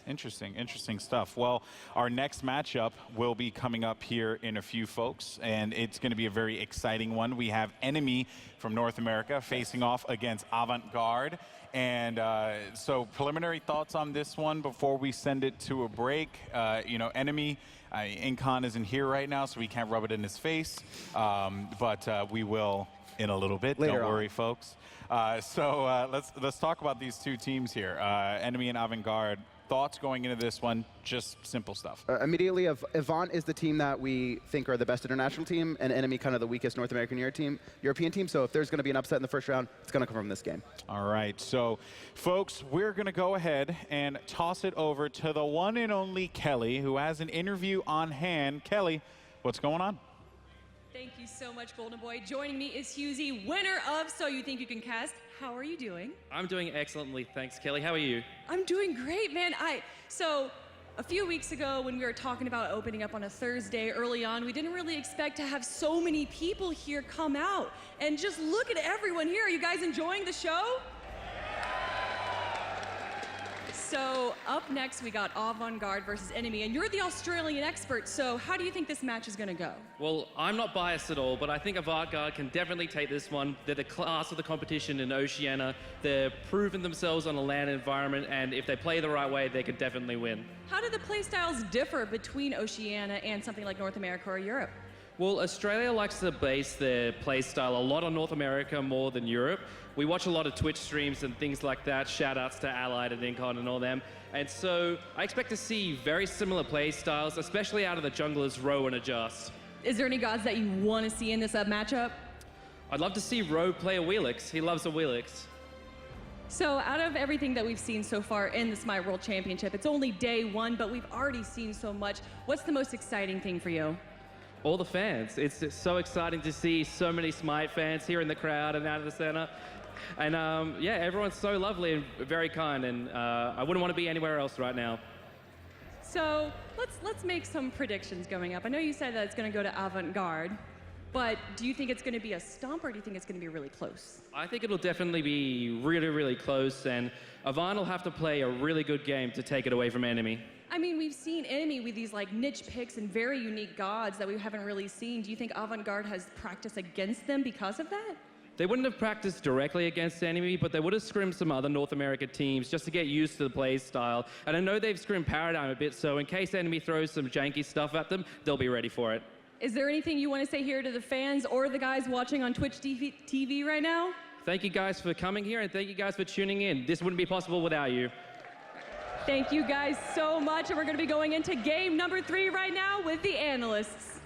Speaker 1: Interesting stuff. Well, our next matchup will be coming up here in a few, folks, and it's going to be a very exciting one. We have Enemy from North America facing off against Avant-Garde. And so preliminary thoughts on this one before we send it to a break. You know, Enemy, Incon isn't here right now, so we can't rub it in his face, but we will in a little bit.
Speaker 2: Later
Speaker 1: Don't worry, folks. So let's talk about these two teams here, Enemy and Avant-Garde. Thoughts going into this one, just simple stuff.
Speaker 2: Immediately, Avant is the team that we think are the best international team, and Enemy kind of the weakest North American European team. So if there's going to be an upset in the first round, it's going to come from this game.
Speaker 1: All right, so folks, we're going to go ahead and toss it over to the one and only Kelly, who has an interview on hand. Kelly, what's going on?
Speaker 12: Thank you so much, Golden Boy. Joining me is Husey, winner of So You Think You Can Cast. How are you doing?
Speaker 13: I'm doing excellently, thanks, Kelly. How are you?
Speaker 12: I'm doing great, man. So a few weeks ago when we were talking about opening up on a Thursday early on, we didn't really expect to have so many people here come out. And just look at everyone here. Are you guys enjoying the show? So up next, we got Avant-Garde versus Enemy, and you're the Australian expert, so how do you think this match is going to go?
Speaker 13: Well, I'm not biased at all, but I think Avant-Garde can definitely take this one. They're the class of the competition in Oceania. They're proven themselves on a land environment, and if they play the right way, they could definitely win.
Speaker 12: How do the playstyles differ between Oceania and something like North America or Europe?
Speaker 13: Well, Australia likes to base their playstyle a lot on North America more than Europe. We watch a lot of Twitch streams and things like that, shout-outs to Allied and Incon and all them. And so I expect to see very similar playstyles, especially out of the junglers Row and Adjust.
Speaker 12: Is there any gods that you want to see in this matchup?
Speaker 13: I'd love to see Row play a Wheelix. He loves a Wheelix.
Speaker 12: So out of everything that we've seen so far in the Smite World Championship, it's only day one, but we've already seen so much. What's the most exciting thing for you?
Speaker 13: All the fans. It's just so exciting to see so many Smite fans here in the crowd and out of the center. And yeah, everyone's so lovely and very kind, and I wouldn't want to be anywhere else right now.
Speaker 12: So let's make some predictions going up. I know you said that it's going to go to Avant-Garde, but do you think it's going to be a stomp, or do you think it's going to be really close?
Speaker 13: I think it'll definitely be really, really close, and Avant will have to play a really good game to take it away from Enemy.
Speaker 12: I mean, we've seen Enemy with these like niche picks and very unique gods that we haven't really seen. Do you think Avant-Garde has practiced against them because of that?
Speaker 13: They wouldn't have practiced directly against Enemy, but they would have scrimmed some other North American teams just to get used to the play style. And I know they've scrimmed Paradigm a bit, so in case Enemy throws some janky stuff at them, they'll be ready for it.
Speaker 12: Is there anything you want to say here to the fans or the guys watching on Twitch TV right now?
Speaker 13: Thank you guys for coming here, and thank you guys for tuning in. This wouldn't be possible without you.
Speaker 12: Thank you guys so much, and we're going to be going into game number 3 right now with the analysts.